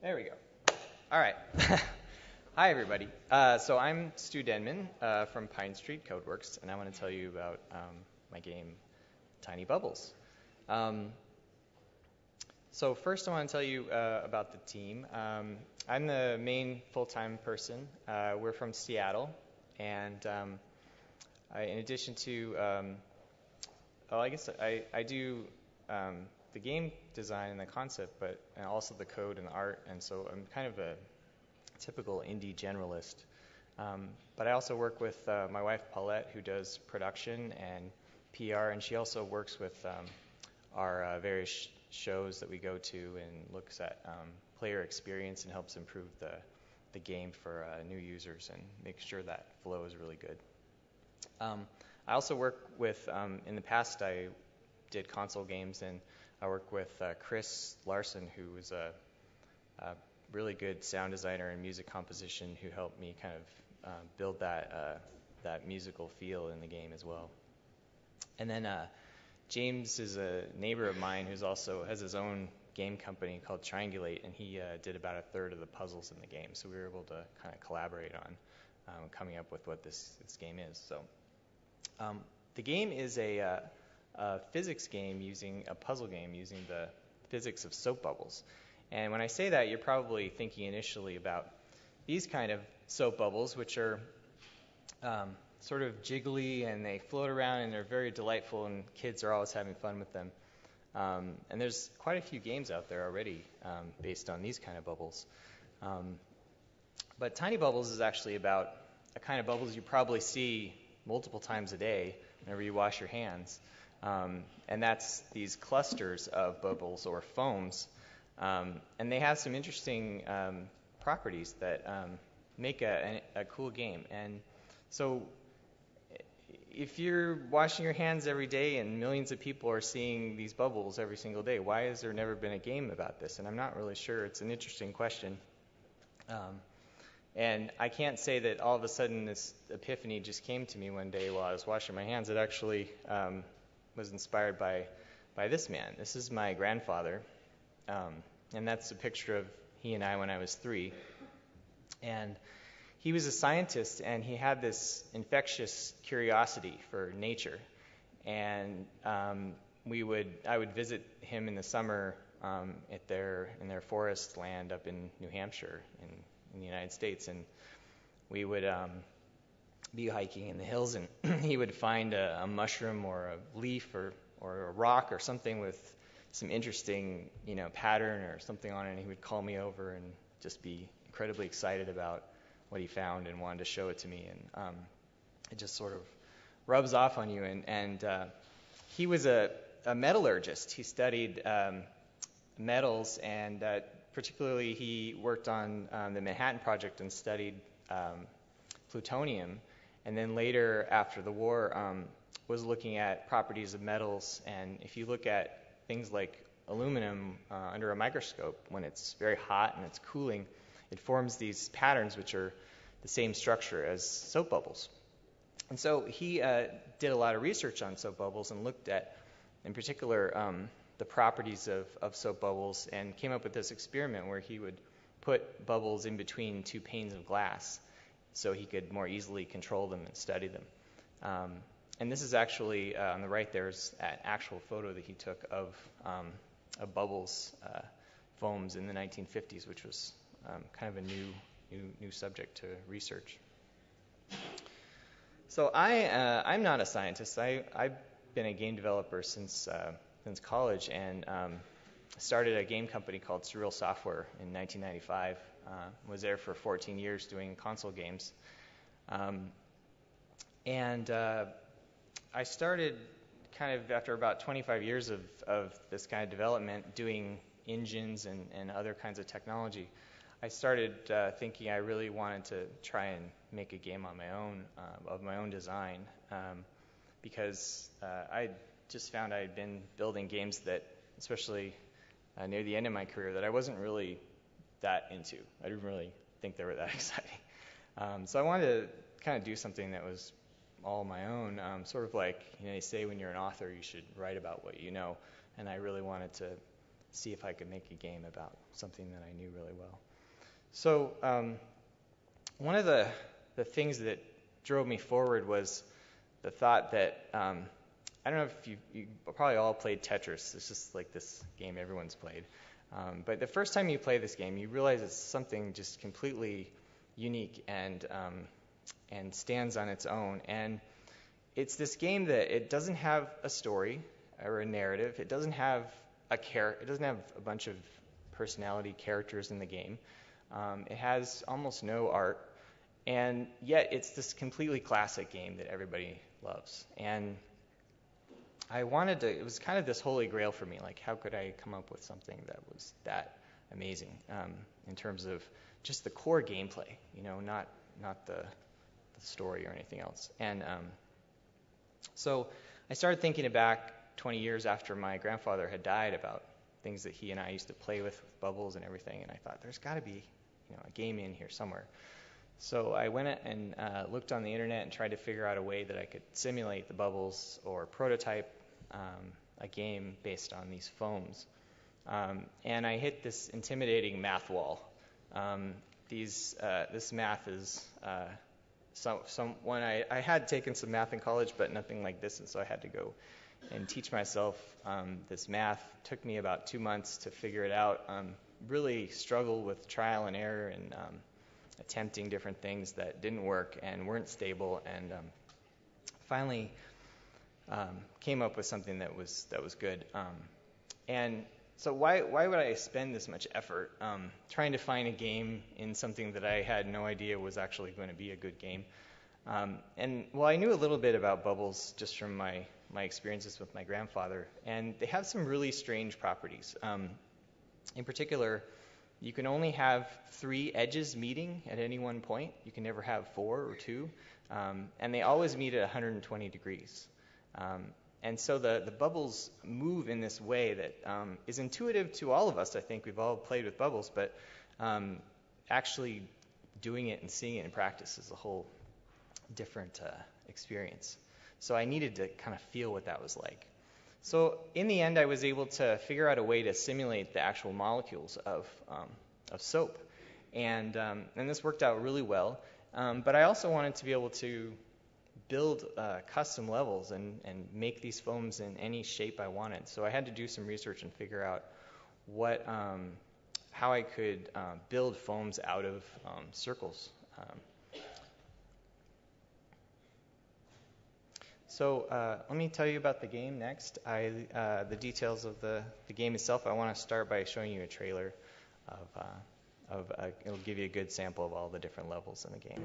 There we go. All right. Hi, everybody. So I'm Stu Denman from Pine Street Codeworks, and I want to tell you about my game, Tiny Bubbles. So first, I want to tell you about the team. I'm the main full-time person. We're from Seattle, and in addition to, I do the game design and the concept, and also the code and the art, and so I'm kind of a typical indie generalist. But I also work with my wife Paulette, who does production and PR, and she also works with our various shows that we go to and looks at player experience and helps improve the game for new users and makes sure that flow is really good. I also work with, in the past I did console games, and I work with Chris Larson, who was a really good sound designer and music composition, who helped me kind of build that musical feel in the game as well. And then James is a neighbor of mine who's also has his own game company called Triangulate, and he did about a third of the puzzles in the game. So we were able to kind of collaborate on coming up with what this game is. So the game is a physics game a puzzle game using the physics of soap bubbles. And when I say that, you're probably thinking initially about these kind of soap bubbles, which are sort of jiggly and they float around and they're very delightful and kids are always having fun with them. And there's quite a few games out there already based on these kind of bubbles. But Tiny Bubbles is actually about a kind of bubbles you probably see multiple times a day whenever you wash your hands. And that's these clusters of bubbles or foams. And they have some interesting properties that make a cool game. And so if you're washing your hands every day and millions of people are seeing these bubbles every single day, why has there never been a game about this? And I'm not really sure. It's an interesting question. And I can't say that all of a sudden this epiphany just came to me one day while I was washing my hands. It actually was inspired by this man. This is my grandfather. And that's a picture of he and I when I was 3. And he was a scientist, and he had this infectious curiosity for nature. And I would visit him in the summer in their forest land up in New Hampshire in the United States, and we would be hiking in the hills, and he would find a mushroom or a leaf or a rock or something with some interesting pattern or something on it, and he would call me over and just be incredibly excited about what he found and wanted to show it to me, and it just sort of rubs off on you. And he was a metallurgist. He studied metals, and particularly he worked on the Manhattan Project and studied plutonium. And then later, after the war, was looking at properties of metals. And if you look at things like aluminum under a microscope, when it's very hot and it's cooling, it forms these patterns which are the same structure as soap bubbles. And so he did a lot of research on soap bubbles and looked at, in particular, the properties of soap bubbles, and came up with this experiment where he would put bubbles in between 2 panes of glass so he could more easily control them and study them. And this is actually, on the right there's an actual photo that he took of bubbles, foams in the 1950s, which was kind of a new subject to research. So I'm not a scientist. I've been a game developer since college, and started a game company called Surreal Software in 1995. Was there for 14 years doing console games. And I started kind of after about 25 years of this kind of development, doing engines and other kinds of technology. I started thinking I really wanted to try and make a game on my own, of my own design, because I just found I had been building games that, especially near the end of my career, that I wasn't really that into. I didn't really think they were that exciting. So I wanted to kind of do something that was all my own, sort of like, they say when you're an author you should write about what you know, and I really wanted to see if I could make a game about something that I knew really well. So one of the things that drove me forward was the thought that, I don't know if you probably all played Tetris. It's just like this game everyone's played. But the first time you play this game, you realize it's something just completely unique and stands on its own. And it's this game that it doesn't have a story or a narrative. It doesn't have it doesn't have a bunch of personality characters in the game. It has almost no art, and yet it's this completely classic game that everybody loves. And I wanted to, it was kind of this holy grail for me, like how could I come up with something that was that amazing in terms of just the core gameplay, not the story or anything else. And so I started thinking back 20 years after my grandfather had died about things that he and I used to play with bubbles and everything, and I thought there's got to be a game in here somewhere. So I went and looked on the internet and tried to figure out a way that I could simulate the bubbles or prototype a game based on these foams. And I hit this intimidating math wall. This math is I had taken some math in college, but nothing like this, and so I had to go and teach myself this math. It took me about 2 months to figure it out. Really struggled with trial and error and attempting different things that didn't work and weren't stable, and finally came up with something that was good. And so why would I spend this much effort trying to find a game in something that I had no idea was actually going to be a good game? And well, I knew a little bit about bubbles just from my experiences with my grandfather, and they have some really strange properties. In particular, you can only have 3 edges meeting at any one point. You can never have 4 or 2, and they always meet at 120 degrees. And so the bubbles move in this way that is intuitive to all of us. I think we've all played with bubbles, but actually doing it and seeing it in practice is a whole different experience. So I needed to kind of feel what that was like. So in the end, I was able to figure out a way to simulate the actual molecules of soap, and this worked out really well. But I also wanted to be able to build custom levels and make these foams in any shape I wanted. So I had to do some research and figure out how I could build foams out of circles. So let me tell you about the game next. The details of the game itself. I want to start by showing you a trailer it'll give you a good sample of all the different levels in the game.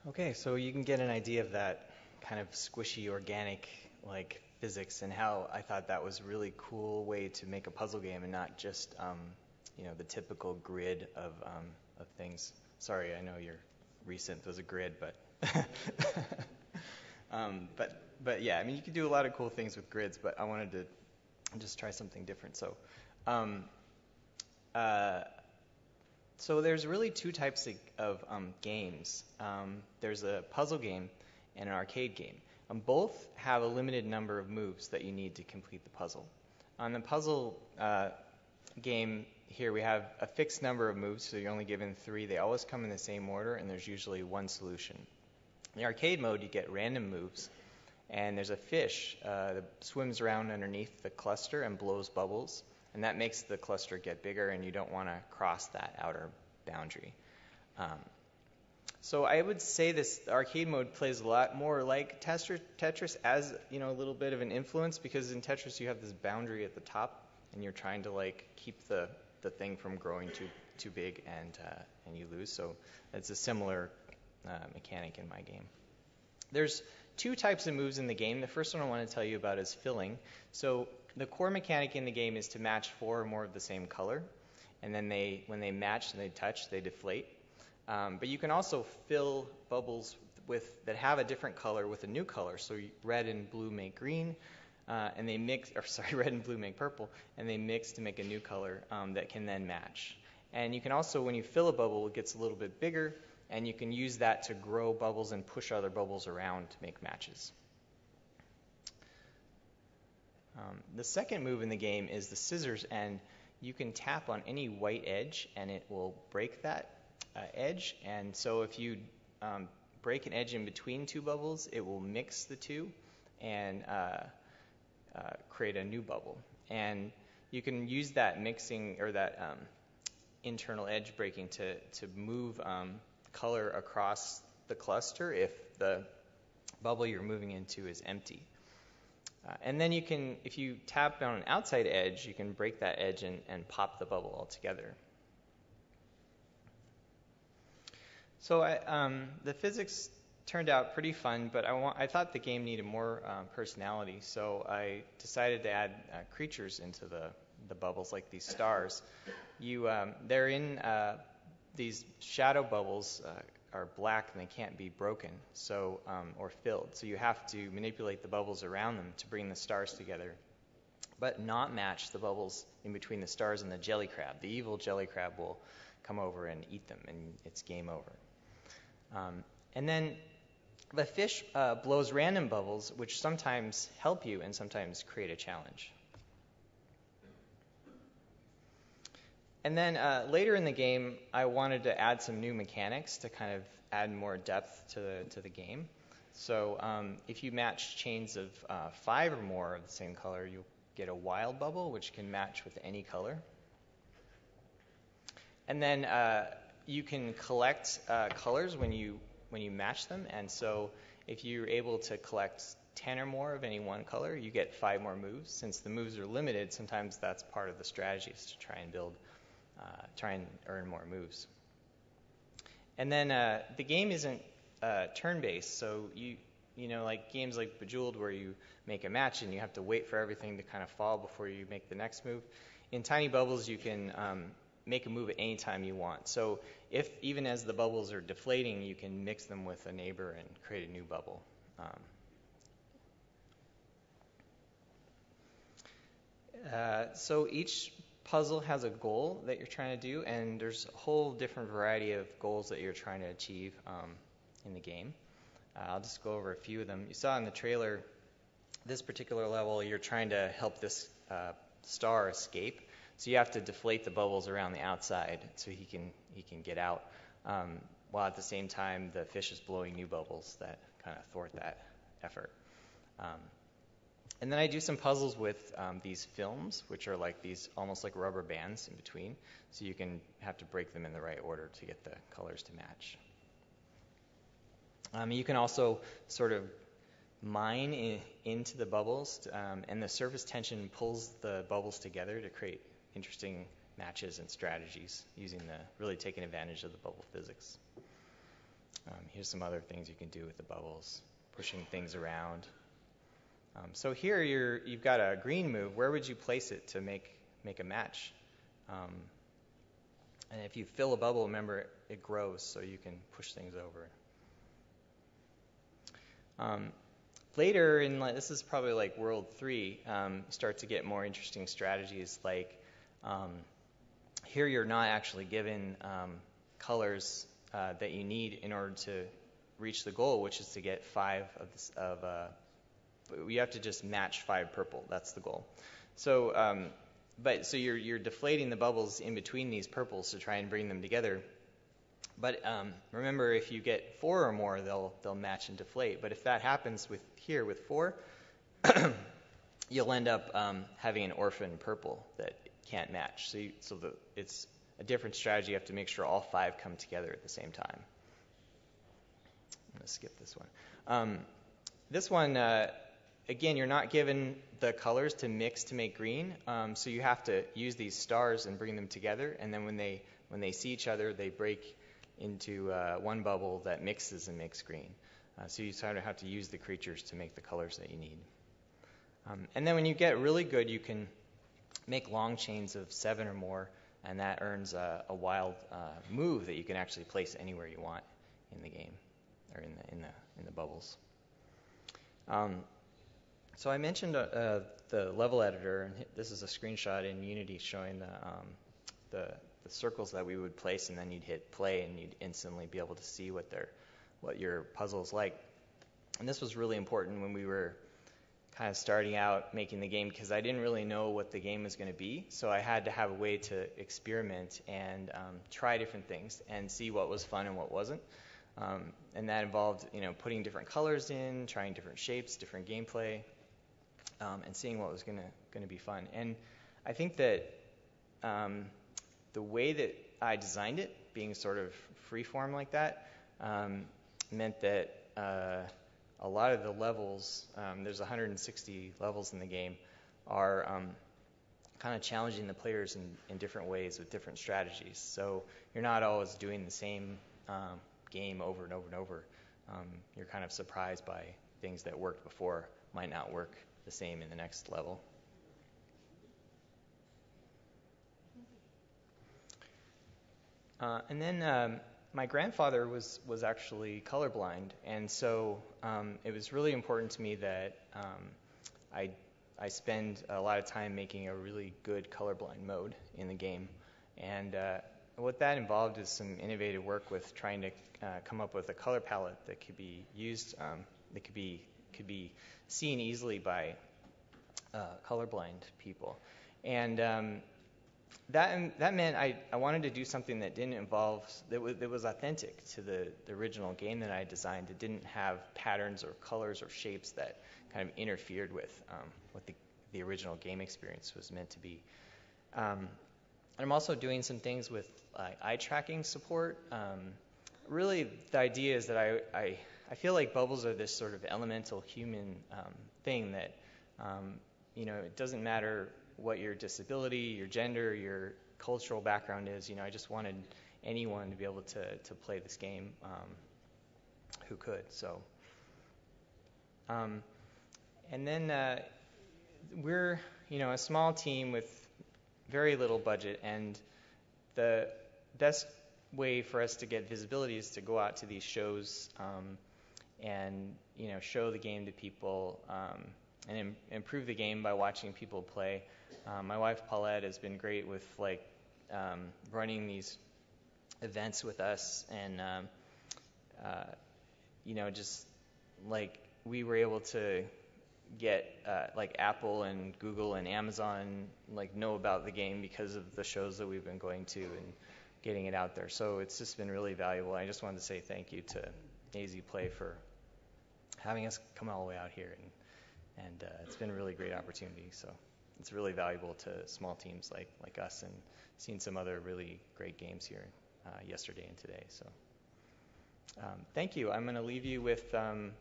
Okay, so you can get an idea of that kind of squishy, organic, like physics, and how I thought that was a really cool way to make a puzzle game and not just, the typical grid of things. Sorry, I know you're recent. There's a grid, but but yeah, I mean, you can do a lot of cool things with grids, but I wanted to just try something different. So there's really 2 types of games. There's a puzzle game and an arcade game. Both have a limited number of moves that you need to complete the puzzle. On the puzzle game here, we have a fixed number of moves, so you're only given 3. They always come in the same order, and there's usually one solution. In the arcade mode, you get random moves, and there's a fish that swims around underneath the cluster and blows bubbles. And that makes the cluster get bigger, and you don't want to cross that outer boundary. So I would say this arcade mode plays a lot more like Tetris as, a little bit of an influence, because in Tetris you have this boundary at the top, and you're trying to keep the thing from growing too big, and you lose. So it's a similar mechanic in my game. There's 2 types of moves in the game. The first one I want to tell you about is filling. So the core mechanic in the game is to match 4 or more of the same color, and then when they match and they touch, they deflate. But you can also fill bubbles that have a different color with a new color. So red and blue make green, and they mix, or sorry, red and blue make purple, and they mix to make a new color that can then match. And you can also, when you fill a bubble, it gets a little bit bigger, and you can use that to grow bubbles and push other bubbles around to make matches. The second move in the game is the scissors, and you can tap on any white edge, and it will break that edge. And so if you break an edge in between two bubbles, it will mix the two and create a new bubble. And you can use that mixing or that internal edge breaking to move color across the cluster if the bubble you're moving into is empty. And then you can, if you tap on an outside edge, you can break that edge and pop the bubble altogether. So the physics turned out pretty fun, but I thought the game needed more personality, so I decided to add creatures into the bubbles, like these stars. They're in these shadow bubbles are black and they can't be broken, so or filled. So you have to manipulate the bubbles around them to bring the stars together, but not match the bubbles in between the stars and the jelly crab. The evil jelly crab will come over and eat them, and it's game over. And then the fish blows random bubbles, which sometimes help you and sometimes create a challenge. And then later in the game, I wanted to add some new mechanics to kind of add more depth to the game. So if you match chains of 5 or more of the same color, you'll get a wild bubble, which can match with any color. And then you can collect colors when you match them. And so if you're able to collect 10 or more of any one color, you get 5 more moves. Since the moves are limited, sometimes that's part of the strategy, is to try and earn more moves. And then the game isn't turn-based, so you know, like games like Bejeweled, where you make a match and you have to wait for everything to kind of fall before you make the next move. In Tiny Bubbles, you can make a move at any time you want. So if even as the bubbles are deflating, you can mix them with a neighbor and create a new bubble. So each puzzle has a goal that you're trying to do, and there's a whole different variety of goals that you're trying to achieve in the game. I'll just go over a few of them. You saw in the trailer, this particular level, you're trying to help this star escape. So you have to deflate the bubbles around the outside so he can get out, while at the same time the fish is blowing new bubbles that kind of thwart that effort. And then I do some puzzles with these films, which are like these almost like rubber bands in between. So you can have to break them in the right order to get the colors to match. You can also sort of mine into the bubbles, and the surface tension pulls the bubbles together to create interesting matches and strategies really taking advantage of the bubble physics. Here's some other things you can do with the bubbles, pushing things around. So here you've got a green move. Where would you place it to make a match? And if you fill a bubble, remember it grows, so you can push things over. Later this is probably like World 3, you start to get more interesting strategies, like here you're not actually given colors that you need in order to reach the goal, which is to get 5 you have to just match 5 purple. That's the goal. So, so you're deflating the bubbles in between these purples to try and bring them together. But remember, if you get 4 or more, they'll match and deflate. But if that happens with 4, you'll end up having an orphan purple that can't match. So it's a different strategy. You have to make sure all 5 come together at the same time. I'm going to skip this one. This one, again, you're not given the colors to mix to make green, so you have to use these stars and bring them together. And then when they see each other, they break into one bubble that mixes and makes green. So you sort of have to use the creatures to make the colors that you need. And then when you get really good, you can make long chains of 7 or more, and that earns a wild move that you can actually place anywhere you want in the game, or in the bubbles. So I mentioned the level editor, and this is a screenshot in Unity showing the circles that we would place, and then you'd hit play, and you'd instantly be able to see what your puzzle is like. And this was really important when we were kind of starting out making the game, because I didn't really know what the game was going to be, so I had to have a way to experiment and try different things and see what was fun and what wasn't. And that involved, putting different colors in, trying different shapes, different gameplay, and seeing what was going to be fun. And I think that the way that I designed it, being sort of freeform like that, meant that a lot of the levels, there's 160 levels in the game, are kind of challenging the players in different ways with different strategies. So you're not always doing the same game over and over and over. You're kind of surprised by things that worked before might not work the same in the next level. And then my grandfather was actually colorblind, and so it was really important to me that I spend a lot of time making a really good colorblind mode in the game. And what that involved is some innovative work with trying to come up with a color palette that could be used, that could be seen easily by colorblind people. And that meant I wanted to do something that didn't involve, that was authentic to the original game that I designed. It didn't have patterns or colors or shapes that kind of interfered with what the original game experience was meant to be. I'm also doing some things with eye tracking support. Really, the idea is that I feel like bubbles are this sort of elemental human thing that, it doesn't matter what your disability, your gender, your cultural background is. I just wanted anyone to be able to play this game who could. So, and then we're a small team with very little budget, and the best way for us to get visibility is to go out to these shows and show the game to people and improve the game by watching people play. My wife Paulette has been great with running these events with us, and just like we were able to get Apple and Google and Amazon know about the game because of the shows that we've been going to and getting it out there. So it's just been really valuable. I just wanted to say thank you to AZPLAY for having us come all the way out here, and it's been a really great opportunity. So it's really valuable to small teams like us, and seen some other really great games here yesterday and today. So thank you. I'm going to leave you with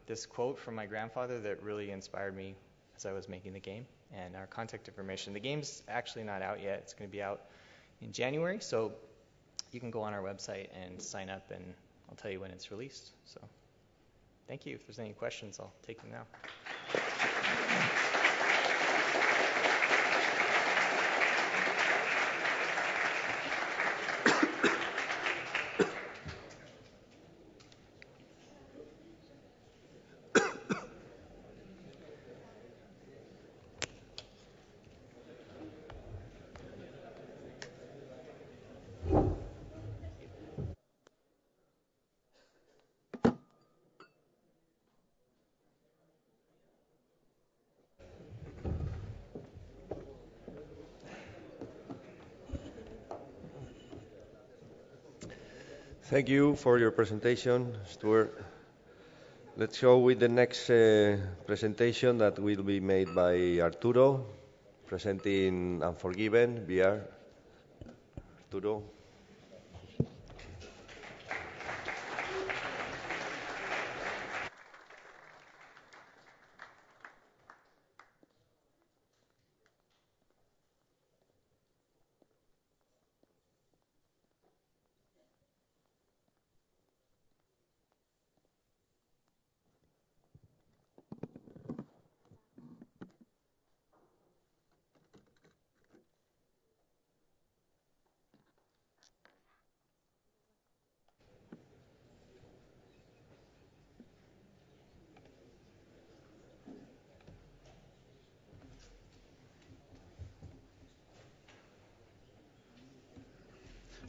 this quote from my grandfather that really inspired me as I was making the game, and our contact information. The game's actually not out yet. It's going to be out in January, so you can go on our website and sign up, and I'll tell you when it's released. So thank you. If there's any questions, I'll take them now. Thank you for your presentation, Stuart. Let's go with the next presentation that will be made by Arturo, presenting Unforgiven VR. Arturo.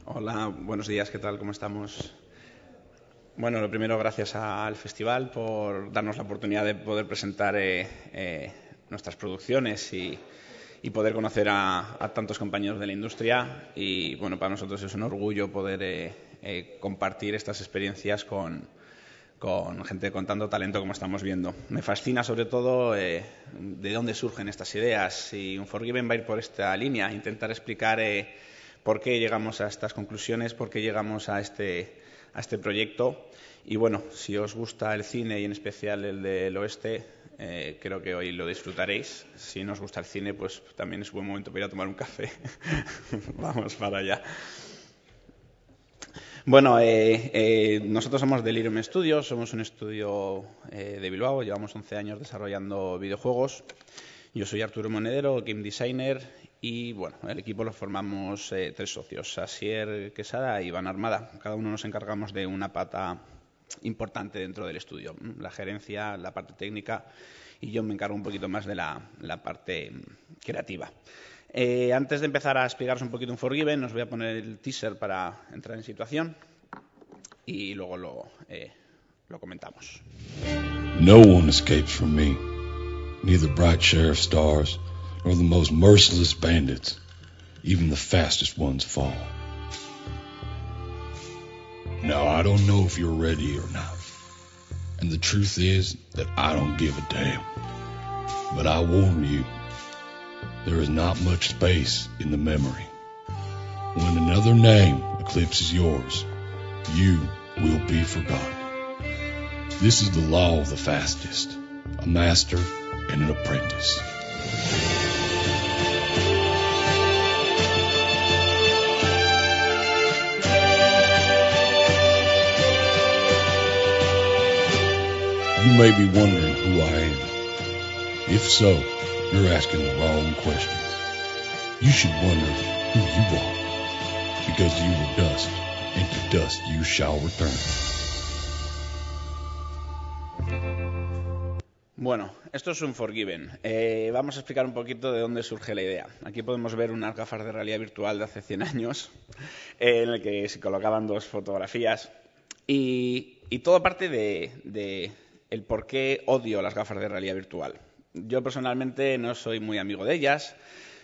Hola, buenos días, ¿qué tal? ¿Cómo estamos? Bueno, lo primero, gracias al festival por darnos la oportunidad de poder presentar nuestras producciones y poder conocer a tantos compañeros de la industria. Y bueno, para nosotros es un orgullo poder compartir estas experiencias con gente con tanto talento como estamos viendo. Me fascina sobre todo de dónde surgen estas ideas, y Unforgiven va a ir por esta línea, intentar explicar por qué llegamos a estas conclusiones, por qué llegamos a este proyecto. Y bueno, si os gusta el cine y en especial el del oeste, creo que hoy lo disfrutaréis. Si no os gusta el cine, pues también es buen momento para ir a tomar un café. Vamos para allá. Bueno, nosotros somos Delirium Studios, somos un estudio de Bilbao, llevamos 11 años desarrollando videojuegos. Yo soy Arturo Monedero, game designer, y bueno, el equipo lo formamos 3 socios, Asier Quesada y Iván Armada. Cada uno nos encargamos de una pata importante dentro del estudio, la gerencia, la parte técnica, y yo me encargo un poquito más de la parte creativa. Antes de empezar a explicaros un poquito Unforgiven, os voy a poner el teaser para entrar en situación y luego lo comentamos. No one escapes from me, neither bright sheriff stars nor the most merciless bandits. Even the fastest ones fall. Now, I don't know if you're ready or not, and the truth is that I don't give a damn. But I warn you, there is not much space in the memory. When another name eclipses yours, you will be forgotten. This is the law of the fastest, a master and an apprentice. You may be wondering who I am. If so, you're asking the wrong question. You should wonder who you are, because you were dust, and to dust you shall return. Bueno, esto es Unforgiven. Vamos a explicar un poquito de dónde surge la idea. Aquí podemos ver unas gafas de realidad virtual de hace 100 años, en el que se colocaban 2 fotografías, y todo parte de el por qué odio las gafas de realidad virtual. Yo personalmente no soy muy amigo de ellas,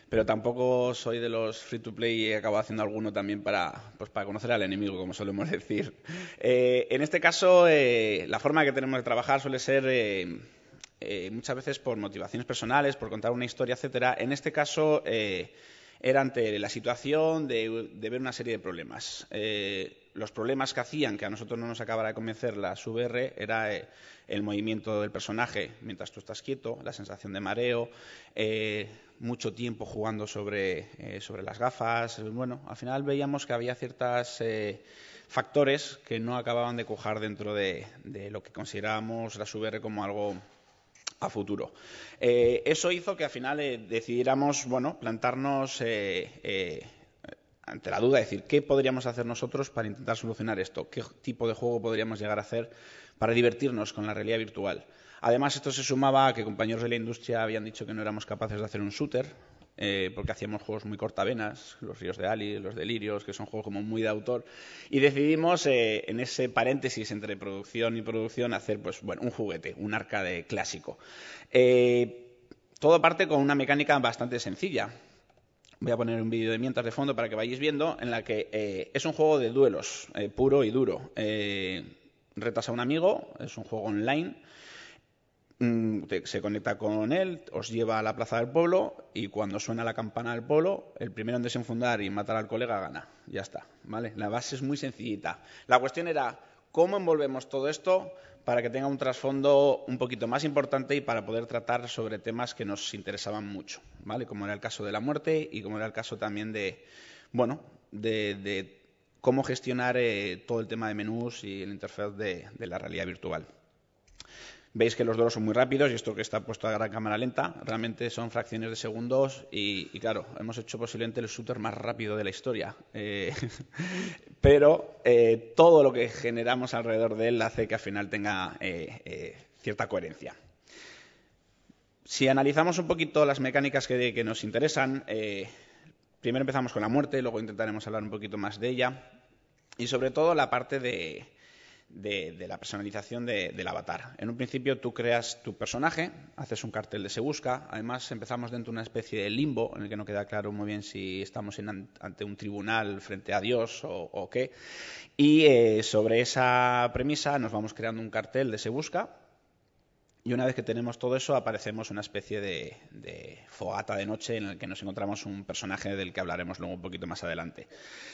pero tampoco soy de los free to play y he acabado haciendo alguno también para conocer al enemigo, como solemos decir. En este caso, la forma que tenemos de trabajar suele ser muchas veces por motivaciones personales, por contar una historia, etcétera. En este caso era ante la situación de ver una serie de problemas. Los problemas que hacían que a nosotros no nos acabara de convencer las VR era el movimiento del personaje mientras tú estás quieto, la sensación de mareo, mucho tiempo jugando sobre las gafas. Bueno, al final veíamos que había ciertos factores que no acababan de cuajar dentro de lo que considerábamos las VR como algo a futuro. Eso hizo que al final decidiéramos, bueno, plantarnos ante la duda, decir, ¿qué podríamos hacer nosotros para intentar solucionar esto? ¿Qué tipo de juego podríamos llegar a hacer para divertirnos con la realidad virtual? Además, esto se sumaba a que compañeros de la industria habían dicho que no éramos capaces de hacer un shooter, porque hacíamos juegos muy cortavenas, los Ríos de Ali, los Delirios, que son juegos como muy de autor, y decidimos en ese paréntesis entre producción y producción hacer un juguete, un arcade clásico. Todo parte con una mecánica bastante sencilla. Voy a poner un vídeo de mientras de fondo para que vayáis viendo, en la que es un juego de duelos, puro y duro. Retas a un amigo, es un juego online, se conecta con él, os lleva a la plaza del pueblo, y cuando suena la campana del pueblo, el primero en desenfundar y matar al colega gana. Ya está, ¿vale? La base es muy sencillita. La cuestión era cómo envolvemos todo esto para que tenga un trasfondo un poquito más importante y para poder tratar sobre temas que nos interesaban mucho, ¿vale? Como era el caso de la muerte y como era el caso también de cómo gestionar todo el tema de menús y el interfaz de la realidad virtual. Veis que los duelos son muy rápidos y esto que está puesto a gran cámara lenta realmente son fracciones de segundos y claro, hemos hecho posiblemente el shooter más rápido de la historia. Pero todo lo que generamos alrededor de él hace que al final tenga cierta coherencia. Si analizamos un poquito las mecánicas que nos interesan, Primero empezamos con la muerte, luego intentaremos hablar un poquito más de ella y sobre todo la parte de la personalización del avatar. En un principio tú creas tu personaje, haces un cartel de se busca, además empezamos dentro de una especie de limbo en el que no queda claro muy bien si estamos ante un tribunal frente a Dios o qué, y sobre esa premisa nos vamos creando un cartel de se busca. Y una vez que tenemos todo eso, aparecemos una especie de fogata de noche en el que nos encontramos un personaje del que hablaremos luego un poquito más adelante.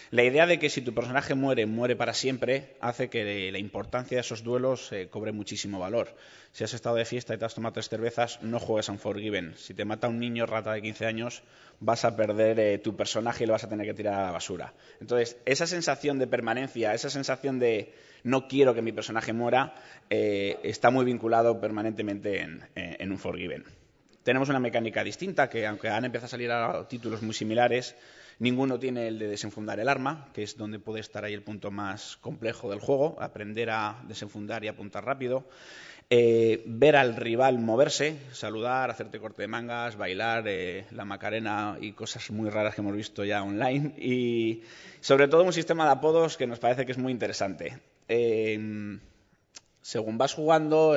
La idea de que si tu personaje muere para siempre hace que la importancia de esos duelos cobre muchísimo valor. Si has estado de fiesta y te has tomado 3 cervezas, no juegues a Unforgiven. Si te mata un niño rata de 15 años, vas a perder tu personaje y lo vas a tener que tirar a la basura. Entonces, esa sensación de permanencia, esa sensación de no quiero que mi personaje muera, está muy vinculado permanentemente en Unforgiven. Tenemos una mecánica distinta, que aunque han empezado a salir a títulos muy similares, ninguno tiene el de desenfundar el arma, que es donde puede estar ahí el punto más complejo del juego, aprender a desenfundar y apuntar rápido. Ver al rival moverse, saludar, hacerte corte de mangas, bailar, la Macarena y cosas muy raras que hemos visto ya online. Y sobre todo un sistema de apodos que nos parece que es muy interesante. Según vas jugando,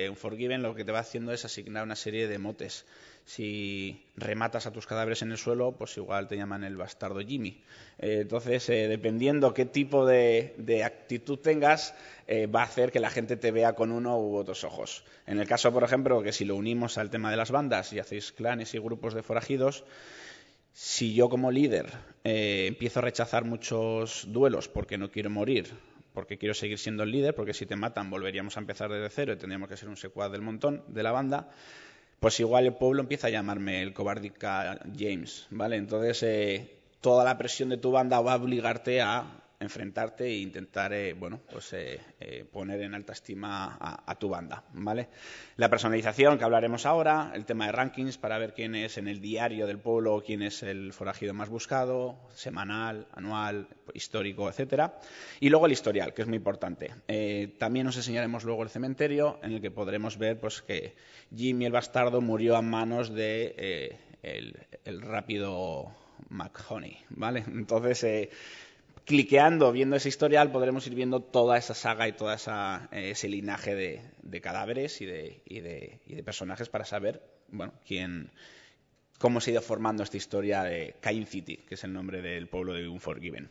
Unforgiven lo que te va haciendo es asignar una serie de motes. Si rematas a tus cadáveres en el suelo, pues igual te llaman el bastardo Jimmy. Entonces, dependiendo qué tipo de actitud tengas, va a hacer que la gente te vea con uno u otros ojos. En el caso, por ejemplo, que si lo unimos al tema de las bandas y hacéis clanes y grupos de forajidos, si yo como líder empiezo a rechazar muchos duelos porque no quiero morir, porque quiero seguir siendo el líder, porque si te matan volveríamos a empezar desde cero y tendríamos que ser un secuaz del montón, de la banda, pues igual el pueblo empieza a llamarme el cobardica James, ¿vale? Entonces, toda la presión de tu banda va a obligarte a enfrentarte e intentar, poner en alta estima a tu banda, ¿vale? La personalización, que hablaremos ahora, el tema de rankings para ver quién es en el diario del pueblo, quién es el forajido más buscado, semanal, anual, histórico, etcétera. Y luego el historial, que es muy importante. También os enseñaremos luego el cementerio, en el que podremos ver pues que Jimmy el bastardo murió a manos de el rápido McHoney, ¿vale? Entonces, cliqueando, viendo ese historial, podremos ir viendo toda esa saga y todo ese linaje de cadáveres y de personajes para saber, bueno, cómo se ha ido formando esta historia de Cain City, que es el nombre del pueblo de Unforgiven.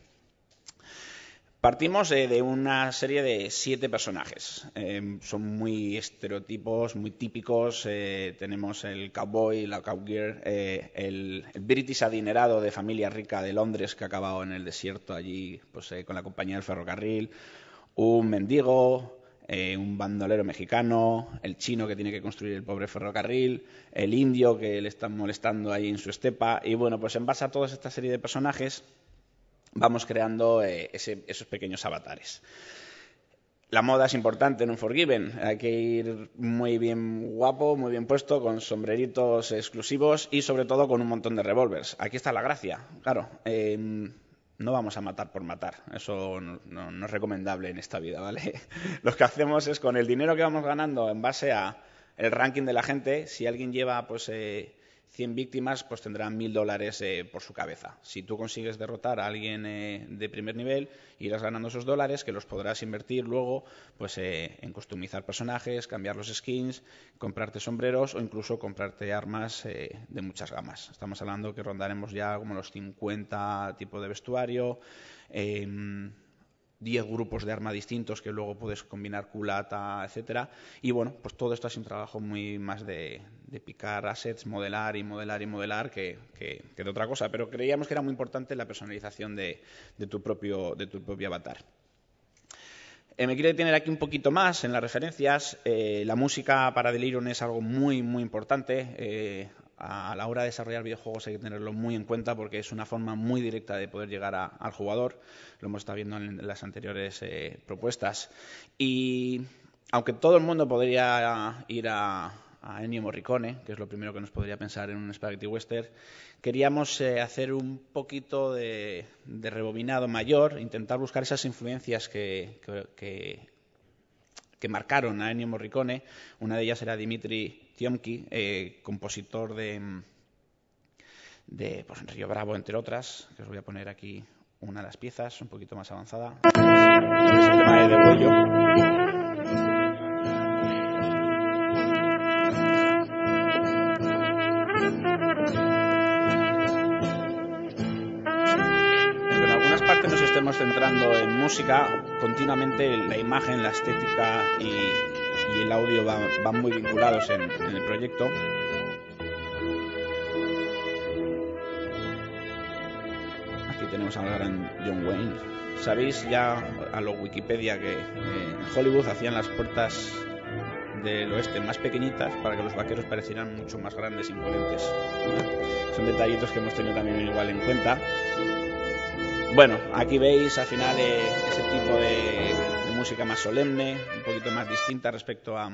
Partimos de una serie de 7 personajes. Son muy estereotipos, muy típicos. Tenemos el cowboy, la cowgirl, el british adinerado de familia rica de Londres que ha acabado en el desierto allí pues, con la compañía del ferrocarril, un mendigo, un bandolero mexicano, el chino que tiene que construir el pobre ferrocarril, el indio que le están molestando ahí en su estepa. Y bueno, pues en base a toda esta serie de personajes vamos creando esos pequeños avatares. La moda es importante en Unforgiven. Hay que ir muy bien guapo, muy bien puesto, con sombreritos exclusivos y sobre todo con un montón de revólveres. Aquí está la gracia. Claro, no vamos a matar por matar. Eso no es recomendable en esta vida, ¿vale? Lo que hacemos es con el dinero que vamos ganando en base a el ranking de la gente. Si alguien lleva pues 100 víctimas, pues tendrán $1000 por su cabeza. Si tú consigues derrotar a alguien de primer nivel, irás ganando esos dólares que los podrás invertir luego pues, en customizar personajes, cambiar los skins, comprarte sombreros o incluso comprarte armas de muchas gamas. Estamos hablando que rondaremos ya como los 50 tipos de vestuario, 10 grupos de arma distintos que luego puedes combinar culata, etcétera. Y bueno, pues todo esto es un trabajo muy más de picar assets, modelar que de otra cosa. Pero creíamos que era muy importante la personalización de tu propio avatar. Me quiero detener aquí un poquito más en las referencias. La música para Delirium es algo muy, muy importante. A la hora de desarrollar videojuegos hay que tenerlo muy en cuenta porque es una forma muy directa de poder llegar al jugador. Lo hemos estado viendo en las anteriores propuestas. Y aunque todo el mundo podría ir a Ennio Morricone, que es lo primero que nos podría pensar en un Spaghetti Western, queríamos hacer un poquito de rebobinado mayor, intentar buscar esas influencias que marcaron a Ennio Morricone. Una de ellas era Dimitri Tiomkin, compositor de pues, Río Bravo, entre otras, que os voy a poner aquí una de las piezas, un poquito más avanzada. Es el tema de Degüello. En algunas partes nos estemos centrando en música, continuamente la imagen, la estética y el audio van muy vinculados en el proyecto. Aquí tenemos al gran John Wayne. Sabéis ya a lo Wikipedia que en Hollywood hacían las puertas del oeste más pequeñitas para que los vaqueros parecieran mucho más grandes e imponentes. Son detallitos que hemos tenido también igual en cuenta. Bueno, aquí veis al final ese tipo de música más solemne, un poquito más distinta respecto a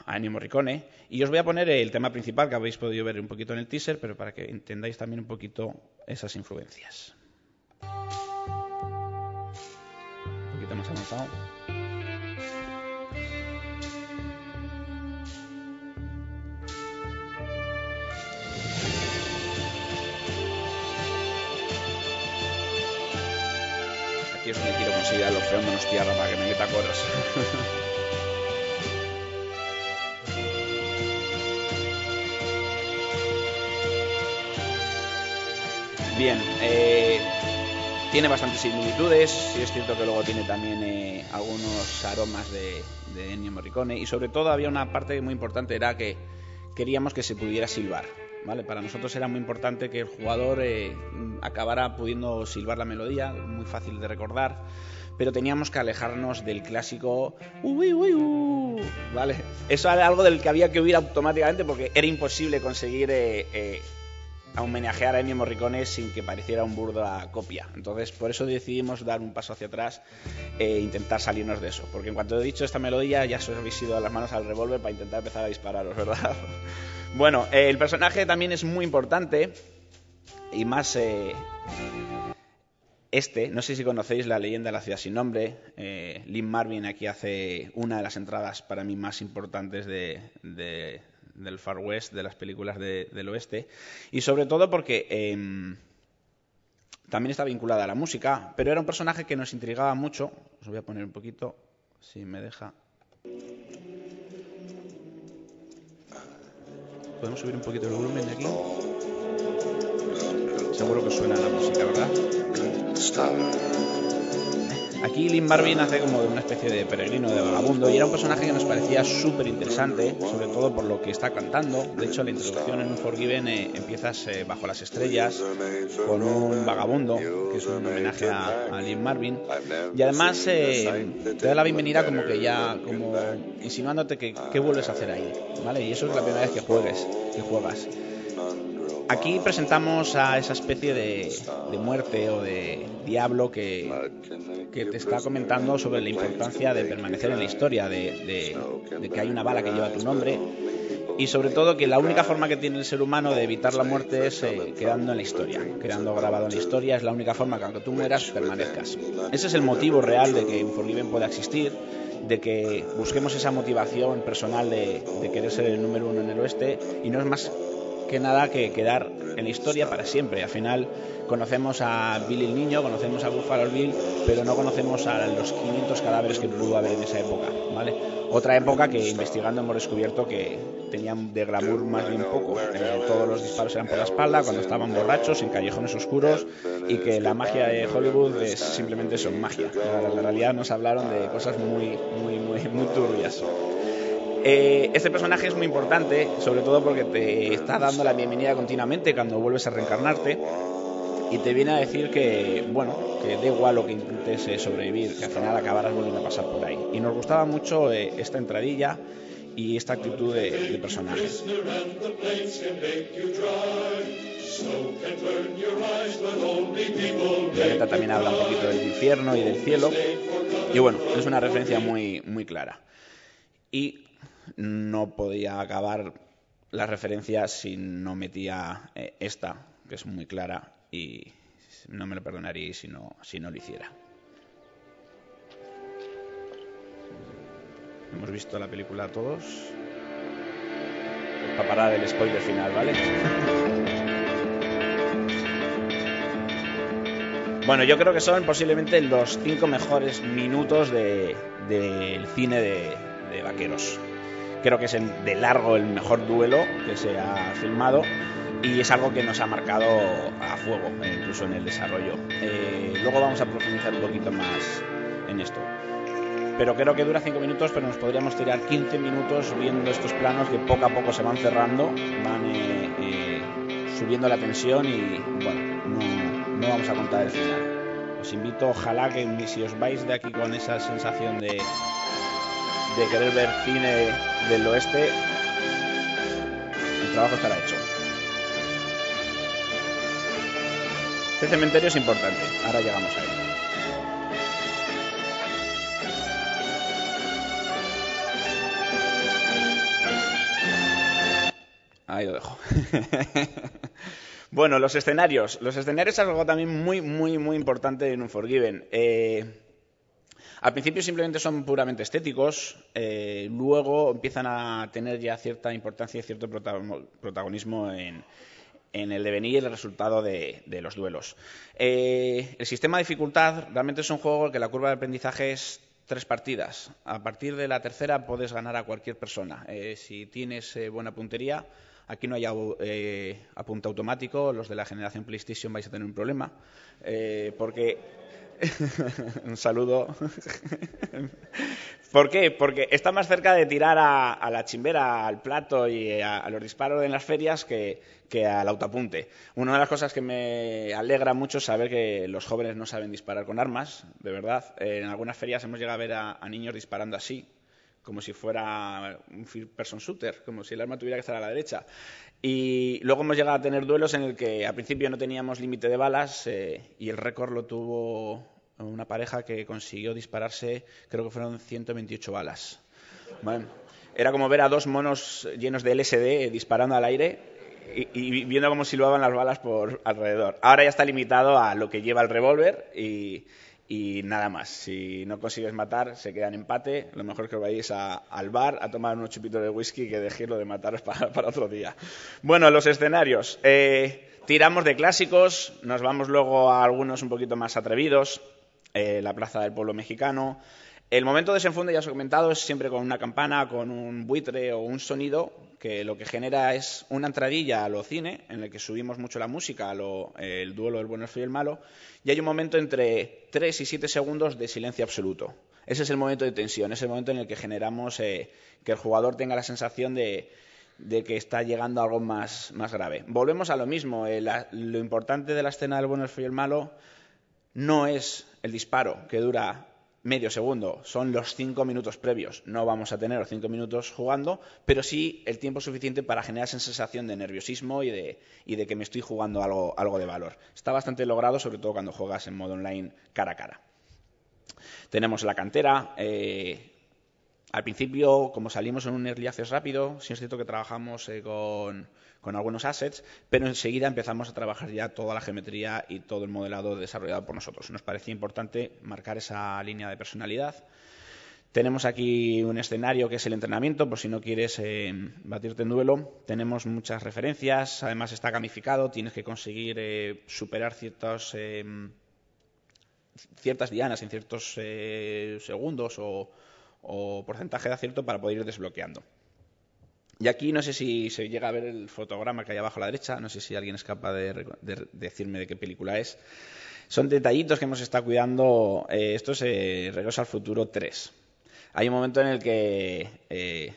Ennio Morricone. Y os voy a poner el tema principal que habéis podido ver un poquito en el teaser, pero para que entendáis también un poquito esas influencias. Un poquito más avanzado. Aquí es donde quiero conseguir a los fenómenos tierra para que me meta coros. Bien, tiene bastantes similitudes, sí es cierto que luego tiene también algunos aromas de Ennio Morricone, y sobre todo había una parte muy importante, era que queríamos que se pudiera silbar, ¿vale? Para nosotros era muy importante que el jugador acabara pudiendo silbar la melodía, muy fácil de recordar, pero teníamos que alejarnos del clásico ¿vale? Eso era algo del que había que huir automáticamente porque era imposible conseguir a homenajear a Ennio Morricone sin que pareciera un burda copia. Entonces, por eso decidimos dar un paso hacia atrás e intentar salirnos de eso. Porque en cuanto he dicho esta melodía, ya os habéis ido a las manos al revólver para intentar empezar a dispararos, ¿verdad? Bueno, el personaje también es muy importante y más no sé si conocéis la leyenda de la ciudad sin nombre. Lynn Marvin aquí hace una de las entradas para mí más importantes del Far West, de las películas del oeste, y sobre todo porque también está vinculada a la música, pero era un personaje que nos intrigaba mucho. Os voy a poner un poquito, si me deja. ¿Podemos subir un poquito el volumen de aquí? Seguro que suena la música, ¿verdad? Aquí Lynn Marvin hace como de una especie de peregrino, de vagabundo, y era un personaje que nos parecía súper interesante, sobre todo por lo que está cantando. De hecho, la introducción en Unforgiven empiezas bajo las estrellas con un vagabundo, que es un homenaje a Lynn Marvin, y además te da la bienvenida como que ya, como insinuándote que qué vuelves a hacer ahí, ¿vale? Y eso es la primera vez que juegas. Aquí presentamos a esa especie de muerte o de diablo que te está comentando sobre la importancia de permanecer en la historia, de que hay una bala que lleva tu nombre, y sobre todo que la única forma que tiene el ser humano de evitar la muerte es quedando en la historia, quedando grabado en la historia. Es la única forma que aunque tú mueras permanezcas. Ese es el motivo real de que Unforgiven pueda existir, de que busquemos esa motivación personal de querer ser el número uno en el oeste, y no es más que nada que quedar en la historia para siempre. Al final conocemos a Billy el niño, conocemos a Buffalo Bill, pero no conocemos a los 500 cadáveres que pudo haber en esa época, ¿vale? Otra época que investigando hemos descubierto que tenían de glamour más bien poco. Todos los disparos eran por la espalda, cuando estaban borrachos, en callejones oscuros, y que la magia de Hollywood es simplemente son magia. En la realidad nos hablaron de cosas muy turbias. Este personaje es muy importante, sobre todo porque te está dando la bienvenida continuamente cuando vuelves a reencarnarte, y te viene a decir que, bueno, que da igual lo que intentes sobrevivir, que al final acabarás volviendo a pasar por ahí. Y nos gustaba mucho esta entradilla y esta actitud de personaje. La letra también habla un poquito del infierno y del cielo, y bueno, es una referencia muy clara. Y no podía acabar la referencia si no metía esta, que es muy clara, y no me lo perdonaríais si no lo hiciera. Hemos visto la película todos. para parar el spoiler final, ¿vale? Bueno, yo creo que son posiblemente los 5 mejores minutos del cine de vaqueros. Creo que es de largo el mejor duelo que se ha filmado y es algo que nos ha marcado a fuego, incluso en el desarrollo. Luego vamos a profundizar un poquito más en esto. Pero creo que dura 5 minutos, pero nos podríamos tirar 15 minutos viendo estos planos que poco a poco se van cerrando, van subiendo la tensión y, bueno, no vamos a contar el final. Os invito, ojalá que si os vais de aquí con esa sensación de querer ver cine del oeste, el trabajo estará hecho. Este cementerio es importante, ahora llegamos a él. Ahí lo dejo. Bueno, los escenarios. Los escenarios es algo también muy importante en Unforgiven. Al principio simplemente son puramente estéticos, luego empiezan a tener ya cierta importancia y cierto protagonismo en el devenir y el resultado de los duelos. El sistema de dificultad realmente es un juego que la curva de aprendizaje es 3 partidas. A partir de la tercera puedes ganar a cualquier persona. Si tienes buena puntería, aquí no hay apunte automático, los de la generación PlayStation vais a tener un problema, porque... un saludo. ¿Por qué? Porque está más cerca de tirar a la chimbera, al plato y a los disparos en las ferias que al autoapunte. Una de las cosas que me alegra mucho es saber que los jóvenes no saben disparar con armas, de verdad. En algunas ferias hemos llegado a ver a niños disparando así, como si fuera un first-person shooter, como si el arma tuviera que estar a la derecha. Y luego hemos llegado a tener duelos en el que al principio no teníamos límite de balas y el récord lo tuvo una pareja que consiguió dispararse, creo que fueron 128 balas. Bueno, era como ver a 2 monos llenos de LSD disparando al aire y viendo cómo silbaban las balas por alrededor. Ahora ya está limitado a lo que lleva el revólver y nada más. Si no consigues matar, se queda en empate. Lo mejor es que vayáis al bar a tomar unos chupitos de whisky que dejéis lo de mataros para otro día. Bueno, los escenarios. Tiramos de clásicos, nos vamos luego a algunos un poquito más atrevidos. La Plaza del Pueblo Mexicano. El momento de desenfunde, ya os he comentado, es siempre con una campana, con un buitre o un sonido que lo que genera es una entradilla a lo cine, en el que subimos mucho la música, el duelo del bueno, el feo y el malo, y hay un momento entre 3 y 7 segundos de silencio absoluto. Ese es el momento de tensión, es el momento en el que generamos que el jugador tenga la sensación de que está llegando a algo más grave. Volvemos a lo mismo, lo importante de la escena del bueno, el feo y el malo no es el disparo, que dura medio segundo, son los 5 minutos previos. No vamos a tener los 5 minutos jugando, pero sí el tiempo suficiente para generar esa sensación de nerviosismo y de que me estoy jugando algo de valor. Está bastante logrado, sobre todo cuando juegas en modo online cara a cara. Tenemos la cantera. Al principio, como salimos en un early access rápido, sí es cierto que trabajamos con algunos assets, pero enseguida empezamos a trabajar ya toda la geometría y todo el modelado desarrollado por nosotros. Nos parecía importante marcar esa línea de personalidad. Tenemos aquí un escenario que es el entrenamiento, por si no quieres batirte en duelo. Tenemos muchas referencias, además está gamificado, tienes que conseguir superar ciertas dianas en ciertos segundos o porcentaje de acierto para poder ir desbloqueando. Y aquí no sé si se llega a ver el fotograma que hay abajo a la derecha, no sé si alguien es capaz de decirme de qué película es. Son detallitos que hemos estado cuidando. Esto es Regreso al Futuro 3. Hay un momento en el que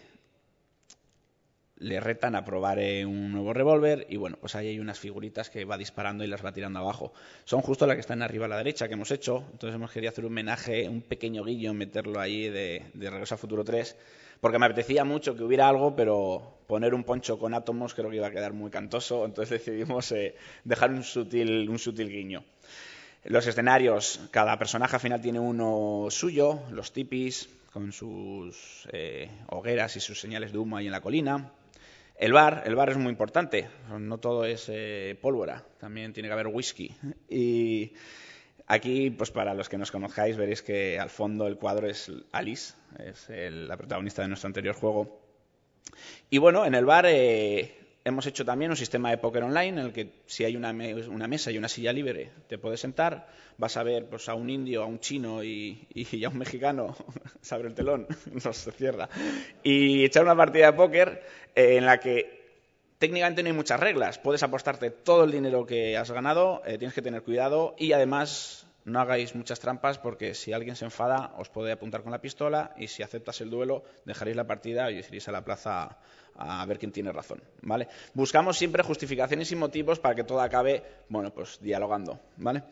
le retan a probar un nuevo revólver y bueno, pues ahí hay unas figuritas que va disparando y las va tirando abajo. Son justo las que están arriba a la derecha que hemos hecho, entonces hemos querido hacer un homenaje, un pequeño guiño, meterlo ahí de Regreso al Futuro 3, porque me apetecía mucho que hubiera algo, pero poner un poncho con átomos creo que iba a quedar muy cantoso, entonces decidimos dejar un sutil guiño. Los escenarios, cada personaje al final tiene uno suyo, los tipis con sus hogueras y sus señales de humo ahí en la colina. El bar es muy importante, no todo es pólvora, también tiene que haber whisky. Y aquí, pues para los que nos conozcáis, veréis que al fondo el cuadro es Alice, es la protagonista de nuestro anterior juego. Y bueno, en el bar hemos hecho también un sistema de póker online en el que si hay una mesa y una silla libre te puedes sentar, vas a ver pues, a un indio, a un chino y a un mexicano, se abre el telón, no se cierra, y echar una partida de póker en la que técnicamente no hay muchas reglas. Puedes apostarte todo el dinero que has ganado, tienes que tener cuidado y además no hagáis muchas trampas porque si alguien se enfada os puede apuntar con la pistola y si aceptas el duelo dejaréis la partida y os iréis a la plaza a ver quién tiene razón, ¿vale? Buscamos siempre justificaciones y motivos para que todo acabe, bueno, pues dialogando, ¿vale?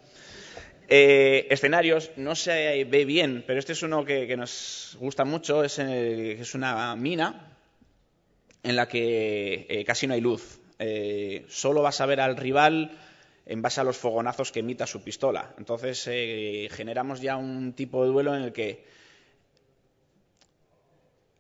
Escenarios, no se ve bien, pero este es uno que nos gusta mucho, es una mina en la que casi no hay luz. Solo vas a ver al rival en base a los fogonazos que emita su pistola. Entonces generamos ya un tipo de duelo en el que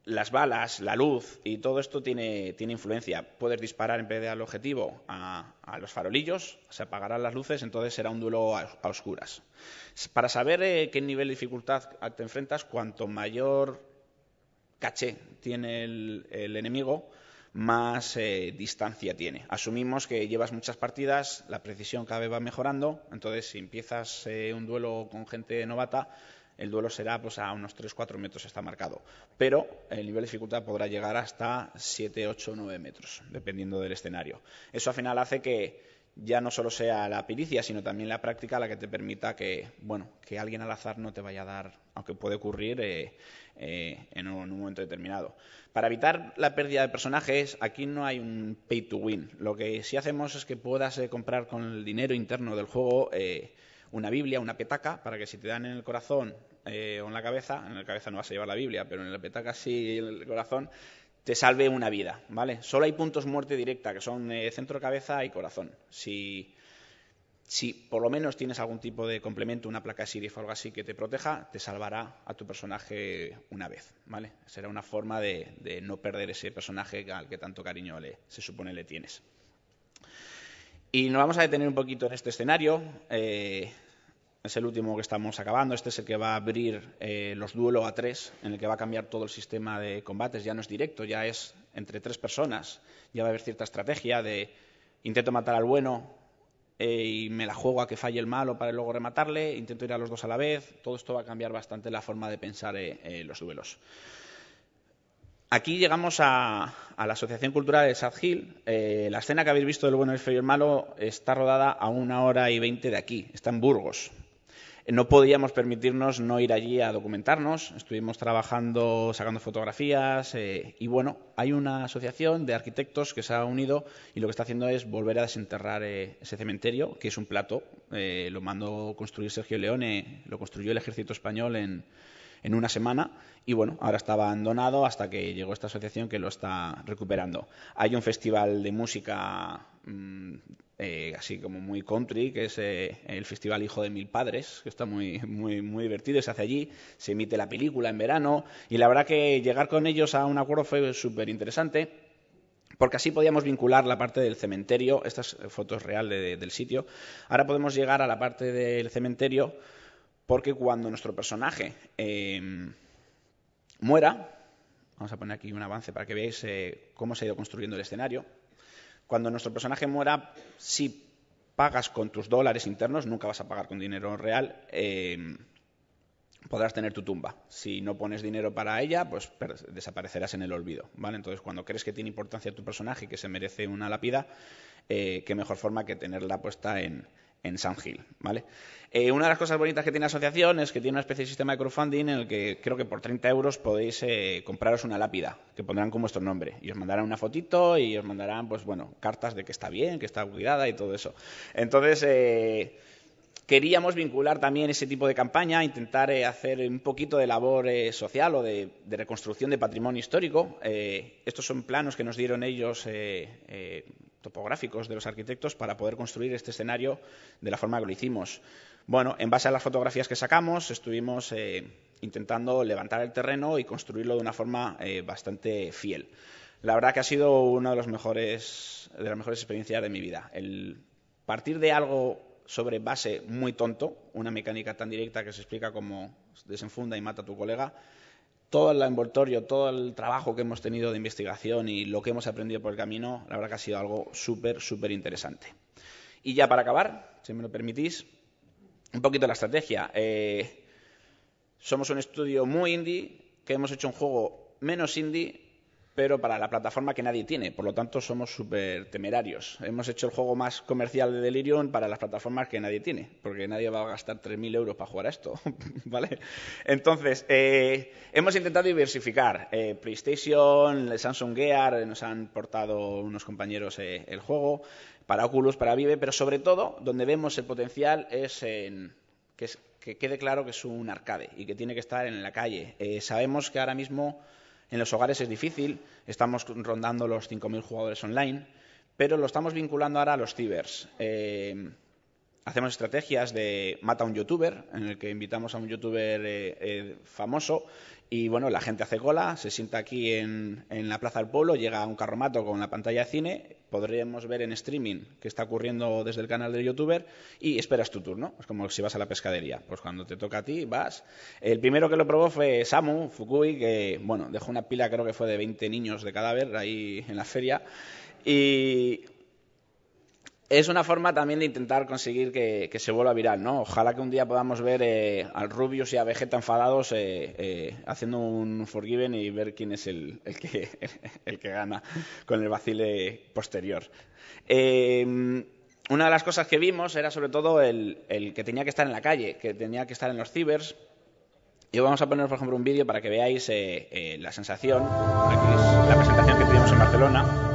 las balas, la luz y todo esto tiene influencia. Puedes disparar en vez de al objetivo a los farolillos, se apagarán las luces, entonces será un duelo a oscuras. Para saber qué nivel de dificultad te enfrentas, cuanto mayor caché tiene el enemigo, más distancia tiene. Asumimos que llevas muchas partidas, la precisión cada vez va mejorando, entonces si empiezas un duelo con gente novata, el duelo será pues, a unos 3-4 metros está marcado. Pero el nivel de dificultad podrá llegar hasta 7, 8, 9 metros, dependiendo del escenario. Eso al final hace que ya no solo sea la pericia, sino también la práctica la que te permita que alguien al azar no te vaya a dar, aunque puede ocurrir en un momento determinado. Para evitar la pérdida de personajes, aquí no hay un pay to win. Lo que sí hacemos es que puedas comprar con el dinero interno del juego una Biblia, una petaca, para que si te dan en el corazón o en la cabeza no vas a llevar la Biblia, pero en la petaca sí, en el corazón, te salve una vida, ¿vale? Solo hay puntos muerte directa, que son centro, cabeza y corazón. Si por lo menos tienes algún tipo de complemento, una placa Sirif o algo así que te proteja, te salvará a tu personaje una vez, ¿vale? Será una forma de no perder ese personaje al que tanto cariño se supone le tienes. Y nos vamos a detener un poquito en este escenario. Es el último que estamos acabando. Este es el que va a abrir los duelos a 3, en el que va a cambiar todo el sistema de combates. Ya no es directo, ya es entre 3 personas. Ya va a haber cierta estrategia de intento matar al bueno y me la juego a que falle el malo para luego rematarle, intento ir a los dos a la vez. Todo esto va a cambiar bastante la forma de pensar los duelos. Aquí llegamos a la Asociación Cultural de Sad Hill. La escena que habéis visto del bueno, el feo y el malo está rodada a 1 hora y 20 de aquí, está en Burgos. No podíamos permitirnos no ir allí a documentarnos, estuvimos trabajando, sacando fotografías y bueno, hay una asociación de arquitectos que se ha unido y lo que está haciendo es volver a desenterrar ese cementerio, que es un plato, lo mandó construir Sergio Leone, lo construyó el ejército español en 1 semana y bueno, ahora está abandonado hasta que llegó esta asociación que lo está recuperando. Hay un festival de música así como muy country, que es el Festival Hijo de Mil Padres, que está muy, muy, muy divertido, se hace allí, se emite la película en verano y la verdad que llegar con ellos a un acuerdo fue súper interesante porque así podíamos vincular la parte del cementerio, esta es fotos real del sitio, ahora podemos llegar a la parte del cementerio porque cuando nuestro personaje muera, vamos a poner aquí un avance para que veáis cómo se ha ido construyendo el escenario. Cuando nuestro personaje muera, si pagas con tus dólares internos, nunca vas a pagar con dinero real, podrás tener tu tumba. Si no pones dinero para ella, pues desaparecerás en el olvido, ¿vale? Entonces, cuando crees que tiene importancia tu personaje y que se merece una lápida, qué mejor forma que tenerla puesta en Sand Hill, ¿vale? Una de las cosas bonitas que tiene la asociación es que tiene una especie de sistema de crowdfunding en el que creo que por 30 euros podéis compraros una lápida que pondrán con vuestro nombre y os mandarán una fotito y os mandarán, pues bueno, cartas de que está bien, que está cuidada y todo eso. Entonces, queríamos vincular también ese tipo de campaña, intentar hacer un poquito de labor social o de reconstrucción de patrimonio histórico. Estos son planos que nos dieron ellos topográficos de los arquitectos para poder construir este escenario de la forma que lo hicimos. Bueno, en base a las fotografías que sacamos, estuvimos intentando levantar el terreno y construirlo de una forma bastante fiel. La verdad que ha sido una de las mejores experiencias de mi vida. El partir de algo sobre base muy tonto, una mecánica tan directa que se explica como desenfunda y mata a tu colega, todo el envoltorio, todo el trabajo que hemos tenido de investigación y lo que hemos aprendido por el camino, la verdad que ha sido algo súper, súper interesante. Y ya para acabar, si me lo permitís, un poquito la estrategia. Somos un estudio muy indie, que hemos hecho un juego menos indie, pero para la plataforma que nadie tiene. Por lo tanto, somos súper temerarios. Hemos hecho el juego más comercial de Delirium para las plataformas que nadie tiene, porque nadie va a gastar 3.000 euros para jugar a esto, ¿vale? Entonces, hemos intentado diversificar. PlayStation, Samsung Gear, nos han portado unos compañeros el juego, para Oculus, para Vive, pero sobre todo, donde vemos el potencial es en que quede claro que es un arcade y que tiene que estar en la calle. Sabemos que ahora mismo en los hogares es difícil, estamos rondando los 5.000 jugadores online, pero lo estamos vinculando ahora a los cibers. Hacemos estrategias de mata a un youtuber, en el que invitamos a un youtuber famoso y bueno, la gente hace cola, se sienta aquí en la Plaza del Pueblo, llega a un carromato con la pantalla de cine, podremos ver en streaming qué está ocurriendo desde el canal del youtuber y esperas tu turno. Es como si vas a la pescadería. Pues cuando te toca a ti, vas. El primero que lo probó fue Samu Fukui, que bueno, dejó una pila, creo que fue de 20 niños de cadáver ahí en la feria. Y es una forma también de intentar conseguir que se vuelva viral, ¿no? Ojalá que un día podamos ver al Rubius y a Vegeta enfadados haciendo un Forgiven y ver quién es el que gana con el vacile posterior. Una de las cosas que vimos era sobre todo el que tenía que estar en la calle, que tenía que estar en los cibers. Y vamos a poner, por ejemplo, un vídeo para que veáis la sensación. Aquí es la presentación que tuvimos en Barcelona.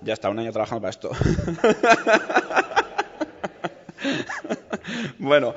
Ya está, un año trabajando para esto. Bueno,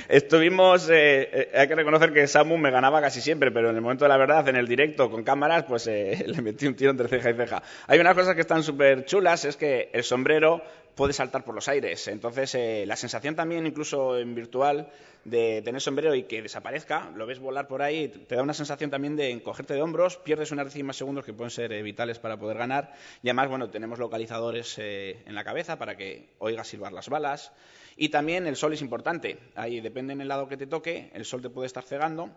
estuvimos... hay que reconocer que Samu me ganaba casi siempre, pero en el momento de la verdad, en el directo, con cámaras, pues le metí un tiro entre ceja y ceja. Hay unas cosas que están súper chulas, es que el sombrero puede saltar por los aires. Entonces, la sensación también, incluso en virtual, de tener sombrero y que desaparezca, lo ves volar por ahí, te da una sensación también de encogerte de hombros, pierdes unas décimas segundos que pueden ser vitales para poder ganar. Y además, bueno, tenemos localizadores en la cabeza para que oigas silbar las balas. Y también el sol es importante. Ahí depende en el lado que te toque, el sol te puede estar cegando.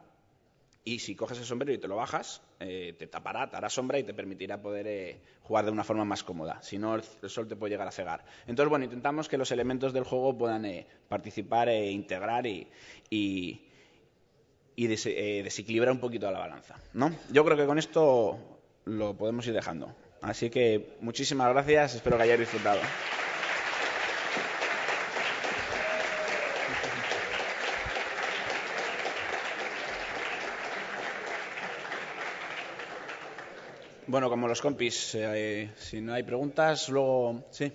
Y si coges el sombrero y te lo bajas, te tapará, te hará sombra y te permitirá poder jugar de una forma más cómoda. Si no, el sol te puede llegar a cegar. Entonces, bueno, intentamos que los elementos del juego puedan participar e integrar y desequilibrar un poquito la balanza, ¿no? Yo creo que con esto lo podemos ir dejando. Así que muchísimas gracias, espero que hayáis disfrutado. Bueno, como los compis, si no hay preguntas, luego... Sí.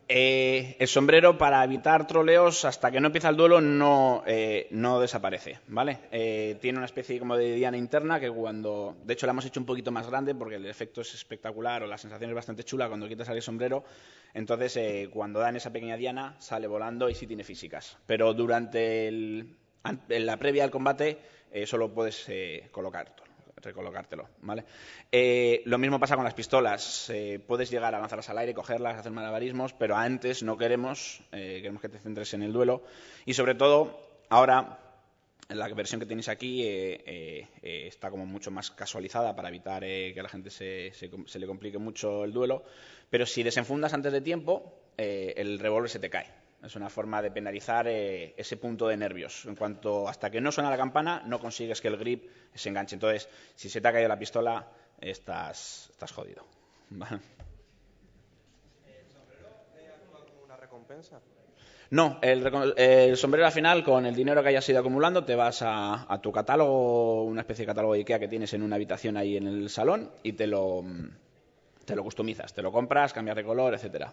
El sombrero, para evitar troleos, hasta que no empieza el duelo, no desaparece, ¿vale? Tiene una especie como de diana interna que cuando... De hecho, la hemos hecho un poquito más grande porque el efecto es espectacular o la sensación es bastante chula cuando quitas el sombrero. Entonces, cuando dan esa pequeña diana, sale volando y sí tiene físicas. Pero durante la previa al combate... solo puedes recolocártelo, ¿vale? Lo mismo pasa con las pistolas. Puedes llegar a lanzarlas al aire, cogerlas, hacer malabarismos, pero antes no queremos que te centres en el duelo. Y sobre todo, ahora, en la versión que tenéis aquí está como mucho más casualizada para evitar que a la gente se le complique mucho el duelo. Pero si desenfundas antes de tiempo, el revólver se te cae. Es una forma de penalizar ese punto de nervios. Hasta que no suena la campana, no consigues que el grip se enganche. Entonces, si se te ha caído la pistola, estás jodido. ¿Vale? ¿El sombrero actúa como una recompensa? No, el sombrero al final, con el dinero que hayas ido acumulando, te vas a tu catálogo, una especie de catálogo de IKEA que tienes en una habitación ahí en el salón y te lo customizas. Te lo compras, cambias de color, etcétera.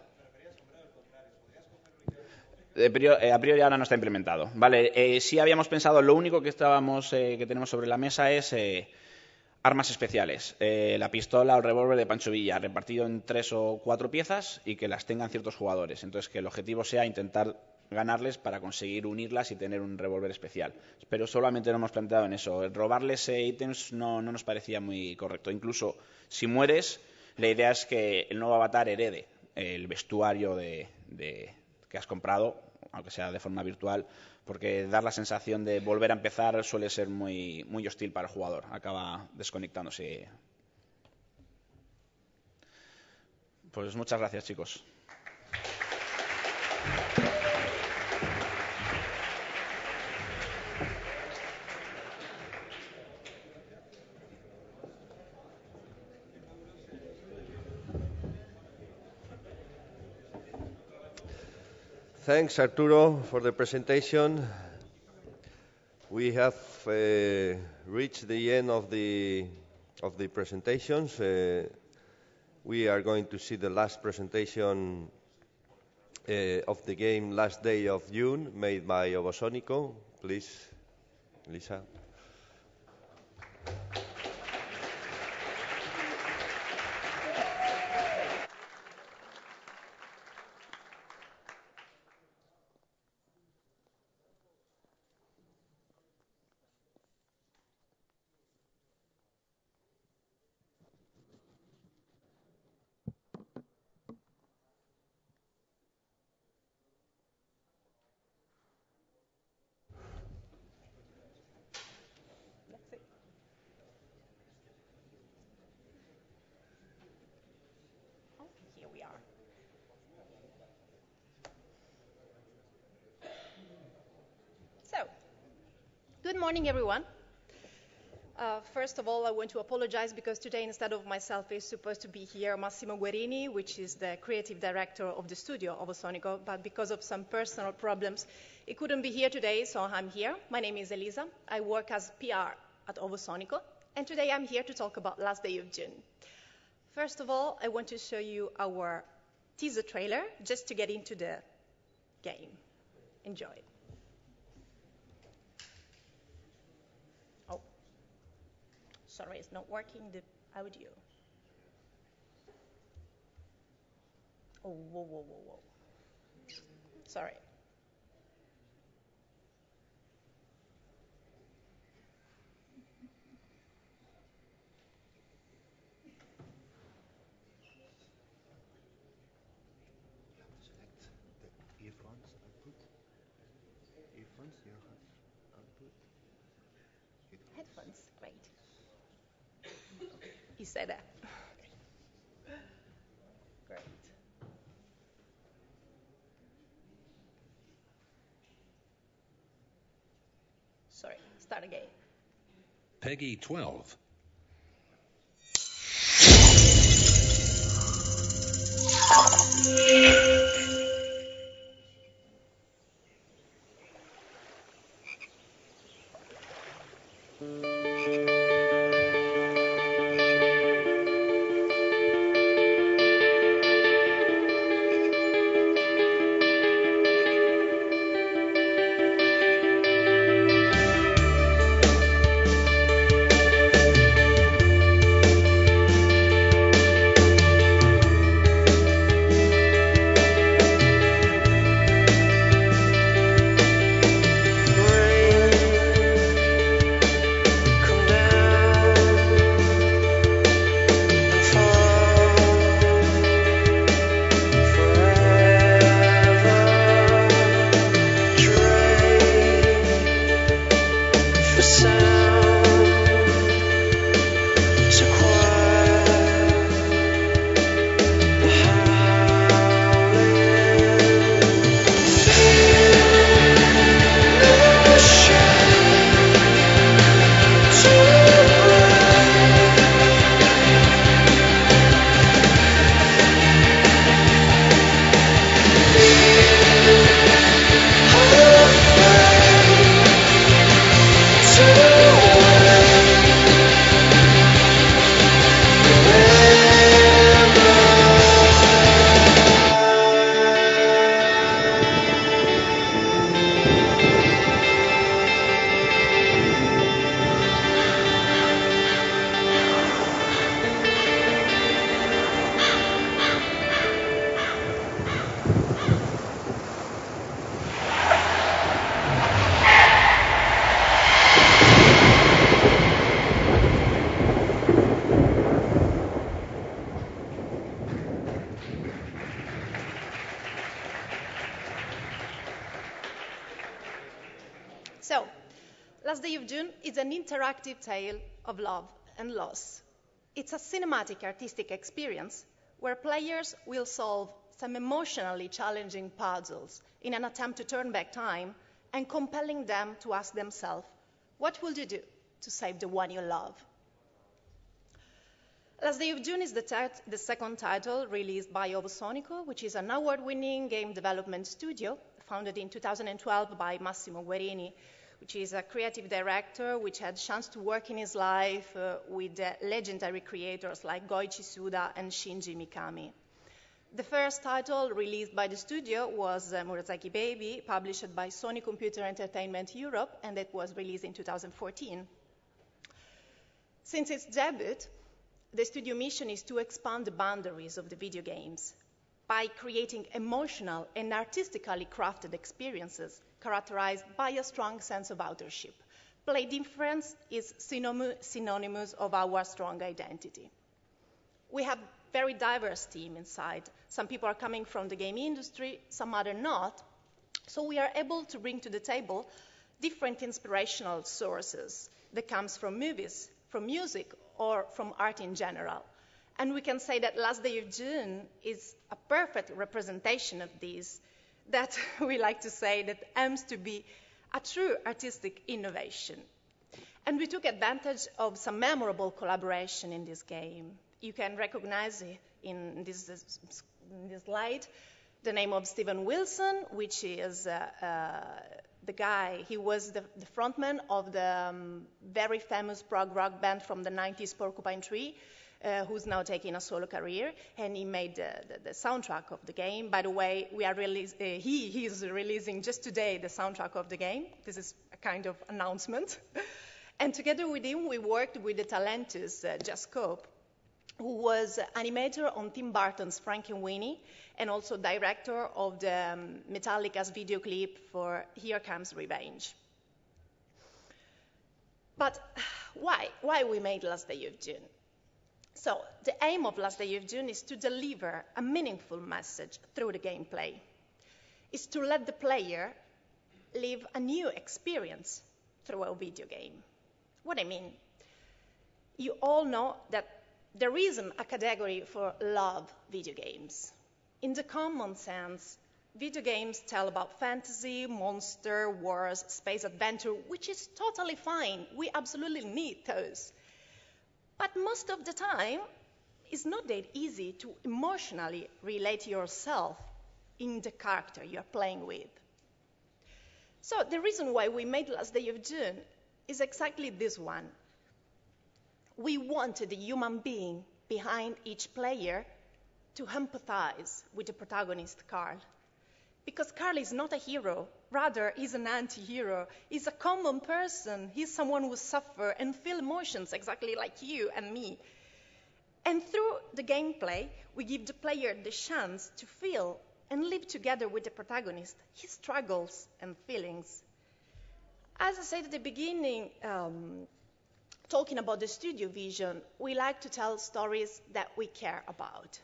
A priori ahora no está implementado. Vale, sí habíamos pensado, lo único que tenemos sobre la mesa es armas especiales. La pistola o el revólver de Pancho Villa, repartido en 3 o 4 piezas y que las tengan ciertos jugadores. Entonces, que el objetivo sea intentar ganarles para conseguir unirlas y tener un revólver especial. Pero solamente nos hemos planteado en eso. Robarles ítems no nos parecía muy correcto. Incluso si mueres, la idea es que el nuevo avatar herede el vestuario que has comprado, aunque sea de forma virtual, porque dar la sensación de volver a empezar suele ser muy hostil para el jugador. Acaba desconectándose. Pues muchas gracias, chicos. Thanks, Arturo, for the presentation. We have reached the end of the presentations. We are going to see the last presentation of the game Last Day of June, made by Obosonico. Please, Lisa. Here we are. So, good morning, everyone. First of all, I want to apologize because today, instead of myself, is supposed to be here Massimo Guerini, which is the creative director of the studio of Obosonico, but because of some personal problems, he couldn't be here today, so I'm here. My name is Elisa. I work as PR at Obosonico, and today I'm here to talk about Last Day of June. First of all, I want to show you our teaser trailer, just to get into the game. Enjoy. Oh, sorry, it's not working, the audio. Oh, whoa. Sorry. Headphones, great. You said that. Great. Sorry, start again. Peggy 12. June is an interactive tale of love and loss. It's a cinematic artistic experience where players will solve some emotionally challenging puzzles in an attempt to turn back time and compelling them to ask themselves, what will you do to save the one you love? Last Day of June is the second title released by Ovosonico, which is an award-winning game development studio founded in 2012 by Massimo Guerini, which is a creative director which had chance to work in his life with legendary creators like Goichi Suda and Shinji Mikami. The first title released by the studio was Murasaki Baby, published by Sony Computer Entertainment Europe, and it was released in 2014. Since its debut, the studio mission is to expand the boundaries of the video games by creating emotional and artistically crafted experiences characterized by a strong sense of authorship. Play difference is synonymous of our strong identity. We have very diverse team inside. Some people are coming from the game industry, some other not. So we are able to bring to the table different inspirational sources that comes from movies, from music, or from art in general. And we can say that Last Day of June is a perfect representation of this, that we like to say that aims to be a true artistic innovation. And we took advantage of some memorable collaboration in this game. You can recognize in this slide the name of Steven Wilson, which is the guy, he was the frontman of the very famous prog rock band from the 90s, Porcupine Tree, who's now taking a solo career, and he made the soundtrack of the game. By the way, he is releasing just today the soundtrack of the game. This is a kind of announcement. And together with him, we worked with the talented Just Cope, who was animator on Tim Burton's Frankenweenie, and also director of the Metallica's video clip for Here Comes Revenge. But why we made Last Day of June? So the aim of Last Day of June is to deliver a meaningful message through the gameplay. It's to let the player live a new experience through a video game. What I mean, you all know that there isn't a category for love video games. In the common sense, video games tell about fantasy, monster, wars, space adventure, which is totally fine. We absolutely need those. But most of the time, it's not that easy to emotionally relate yourself in the character you're playing with. So the reason why we made Last Day of June is exactly this one. We wanted the human being behind each player to empathize with the protagonist, Carl. Because Carl is not a hero, rather he's an anti-hero. He's a common person. He's someone who suffers and feels emotions exactly like you and me. And through the gameplay, we give the player the chance to feel and live together with the protagonist, his struggles and feelings. As I said at the beginning, talking about the studio vision, we like to tell stories that we care about.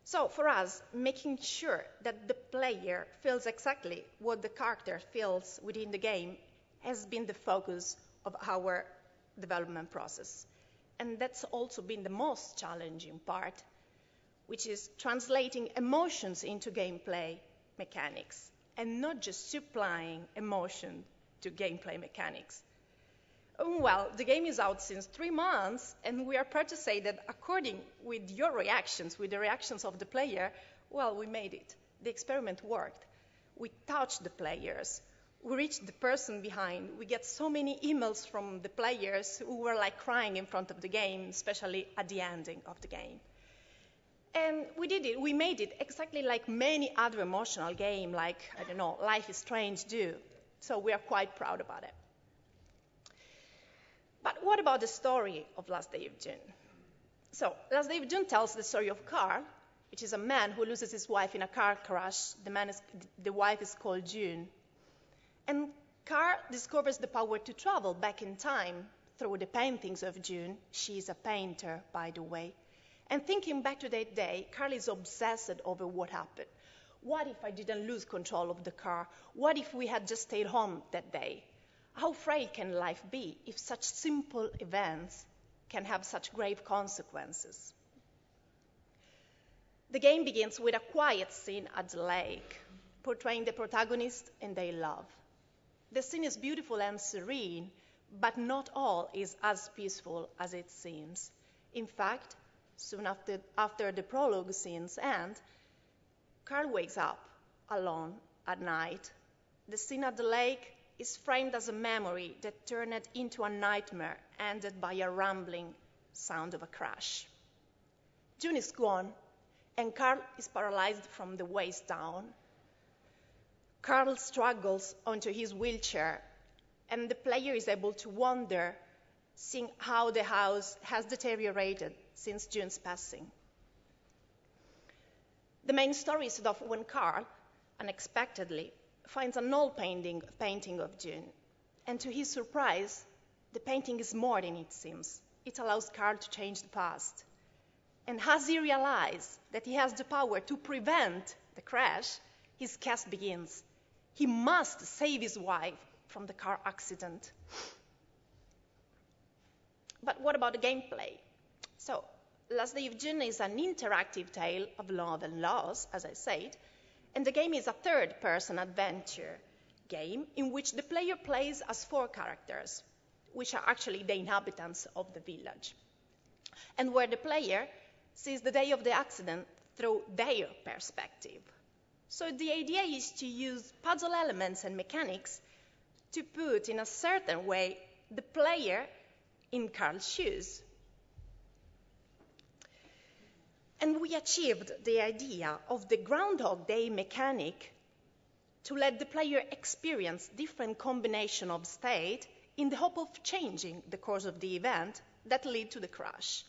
So for us, making sure that the player feels exactly what the character feels within the game has been the focus of our development process. And that's also been the most challenging part, which is translating emotions into gameplay mechanics and not just supplying emotion to gameplay mechanics. Well, the game is out since 3 months, and we are proud to say that according with your reactions, with the reactions of the player, well, we made it. The experiment worked. We touched the players. We reached the person behind. We get so many emails from the players who were like crying in front of the game, especially at the ending of the game. And we did it. We made it exactly like many other emotional games, like, I don't know, Life is Strange do. So we are quite proud about it. But what about the story of Last Day of June? So, Last Day of June tells the story of Carl, which is a man who loses his wife in a car crash. The wife is called June. And Carl discovers the power to travel back in time through the paintings of June. She is a painter, by the way. And thinking back to that day, Carl is obsessed over what happened. What if I didn't lose control of the car? What if we had just stayed home that day? How frail can life be if such simple events can have such grave consequences? The game begins with a quiet scene at the lake, portraying the protagonist and their love. The scene is beautiful and serene, but not all is as peaceful as it seems. In fact, soon after the prologue scenes end, Carl wakes up alone at night. The scene at the lake is framed as a memory that turned into a nightmare, ended by a rumbling sound of a crash. June is gone, and Carl is paralyzed from the waist down. Carl struggles onto his wheelchair, and the player is able to wonder, seeing how the house has deteriorated since June's passing. The main story is of when Carl, unexpectedly, finds an old painting of June, and to his surprise, the painting is more than it seems. It allows Carl to change the past. And as he realizes that he has the power to prevent the crash, his quest begins. He must save his wife from the car accident. But what about the gameplay? So, Last Day of June is an interactive tale of love and loss, as I said, and the game is a third-person adventure game in which the player plays as 4 characters, which are actually the inhabitants of the village, and where the player sees the day of the accident through their perspective. So the idea is to use puzzle elements and mechanics to put, in a certain way, the player in Carl's shoes. And we achieved the idea of the Groundhog Day mechanic to let the player experience different combinations of state in the hope of changing the course of the event that led to the crash.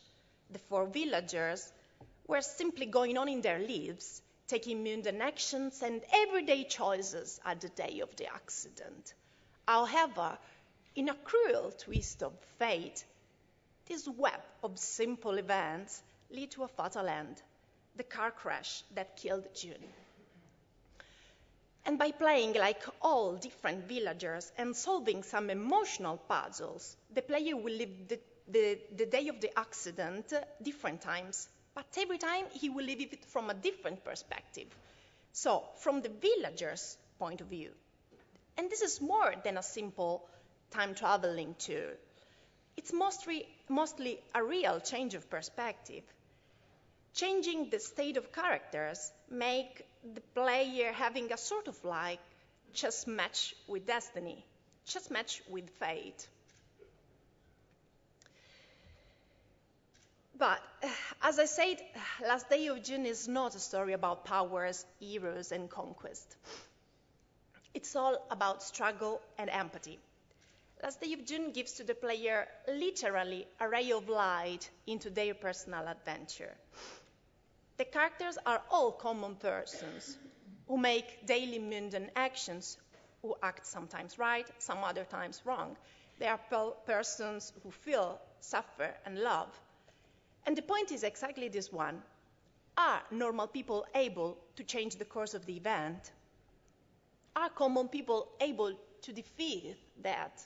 The 4 villagers were simply going on in their lives, taking mundane actions and everyday choices at the day of the accident. However, in a cruel twist of fate, this web of simple events led to a fatal end, the car crash that killed June. And by playing like all different villagers and solving some emotional puzzles, the player will live the day of the accident different times, but every time he will live it from a different perspective. So, from the villager's point of view. And this is more than a simple time traveling tool. It's mostly a real change of perspective. Changing the state of characters make the player having a sort of like chess match with destiny, chess match with fate. But, as I said, Last Day of June is not a story about powers, heroes, and conquest. It's all about struggle and empathy. Last Day of June gives to the player literally a ray of light into their personal adventure. The characters are all common persons who make daily mundane actions, who act sometimes right, some other times wrong. They are persons who feel, suffer, and love. And the point is exactly this one. Are normal people able to change the course of the event? Are common people able to defeat that?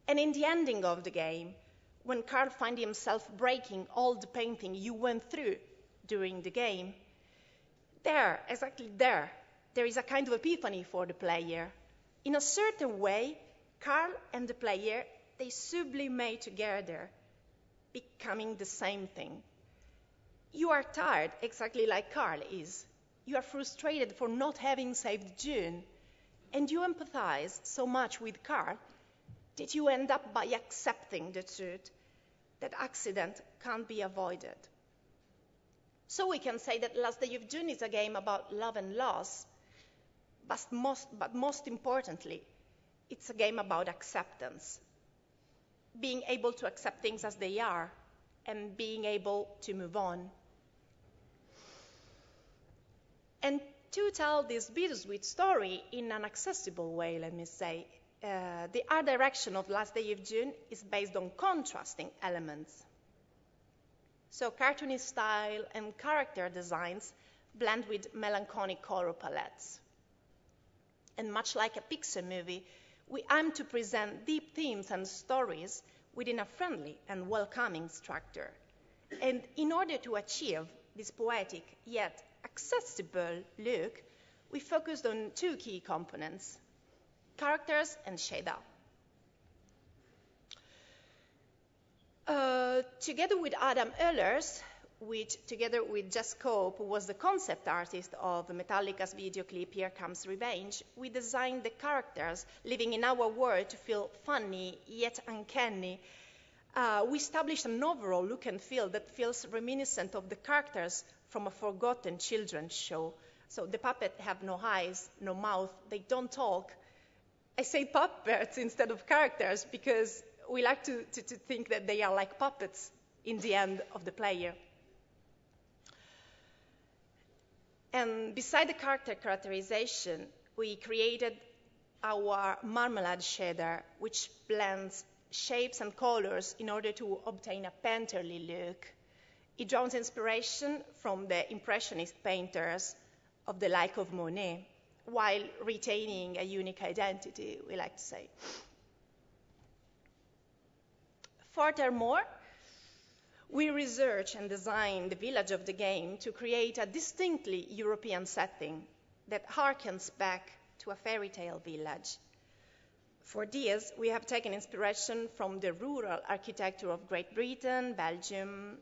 And in the ending of the game, when Carl finds himself breaking all the painting you went through during the game, exactly there is a kind of epiphany for the player. In a certain way, Carl and the player, they sublimate together, becoming the same thing. You are tired, exactly like Carl is. You are frustrated for not having saved June, and you empathize so much with Carl that you end up by accepting the truth that accident can't be avoided. So we can say that Last Day of June is a game about love and loss, but most importantly, it's a game about acceptance. Being able to accept things as they are and being able to move on. And to tell this bittersweet story in an accessible way, let me say, the art direction of Last Day of June is based on contrasting elements. So cartoony style and character designs blend with melancholic color palettes. And much like a Pixar movie, we aim to present deep themes and stories within a friendly and welcoming structure. And in order to achieve this poetic yet accessible look, we focused on two key components: characters and shader. Together with Adam Ehlers, which together with Jess Cope was the concept artist of Metallica's video clip Here Comes Revenge, we designed the characters living in our world to feel funny yet uncanny. We established an overall look and feel that feels reminiscent of the characters from a forgotten children's show. So the puppets have no eyes, no mouth, they don't talk. I say puppets instead of characters because we like to think that they are like puppets in the end of the player. And beside the character characterization, we created our marmalade shader, which blends shapes and colors in order to obtain a painterly look. It draws inspiration from the Impressionist painters of the like of Monet, while retaining a unique identity, we like to say. Furthermore, we researched and designed the village of the game to create a distinctly European setting that harkens back to a fairy tale village. For this, we have taken inspiration from the rural architecture of Great Britain, Belgium,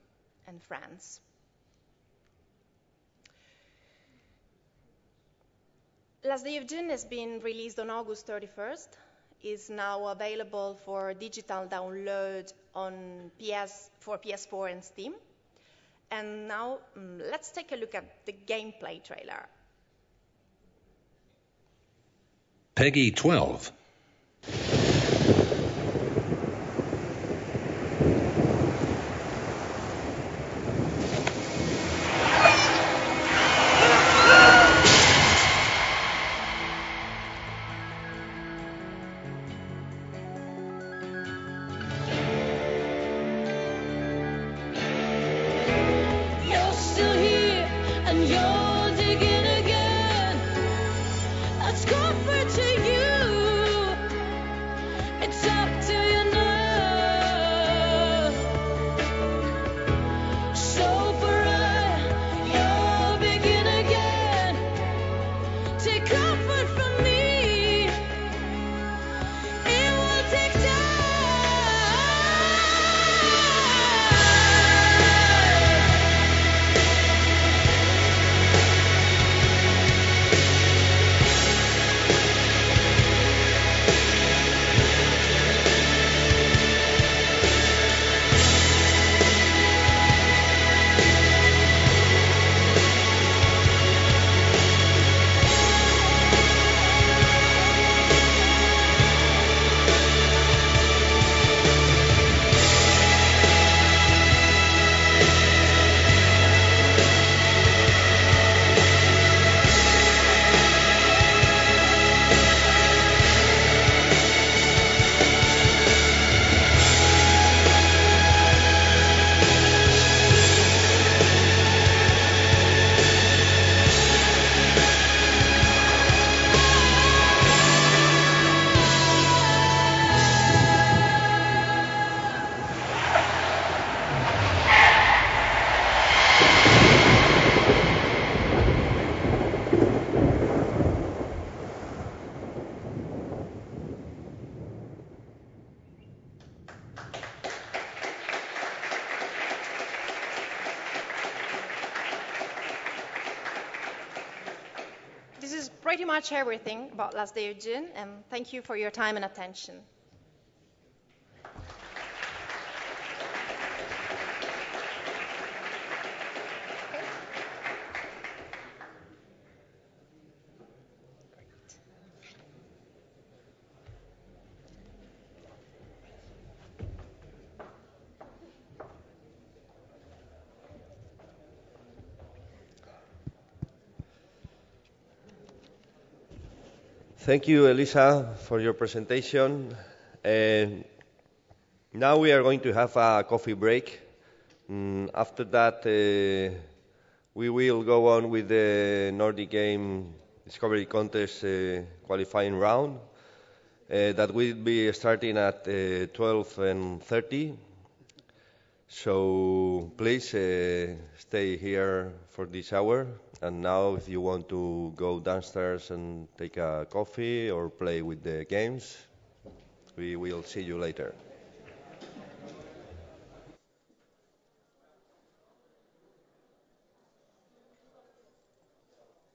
and France. Last Day of June has been released on August 31st. Is now available for digital download on for PS4 and Steam. And now let's take a look at the gameplay trailer. Peggy 12. This is pretty much everything about Last Day of June, and thank you for your time and attention. Thank you, Elisa, for your presentation. Now we are going to have a coffee break. After that, we will go on with the Nordic game Discovery Contest qualifying round that will be starting at 12:30. So please stay here for this hour. And now, if you want to go downstairs and take a coffee or play with the games, we will see you later.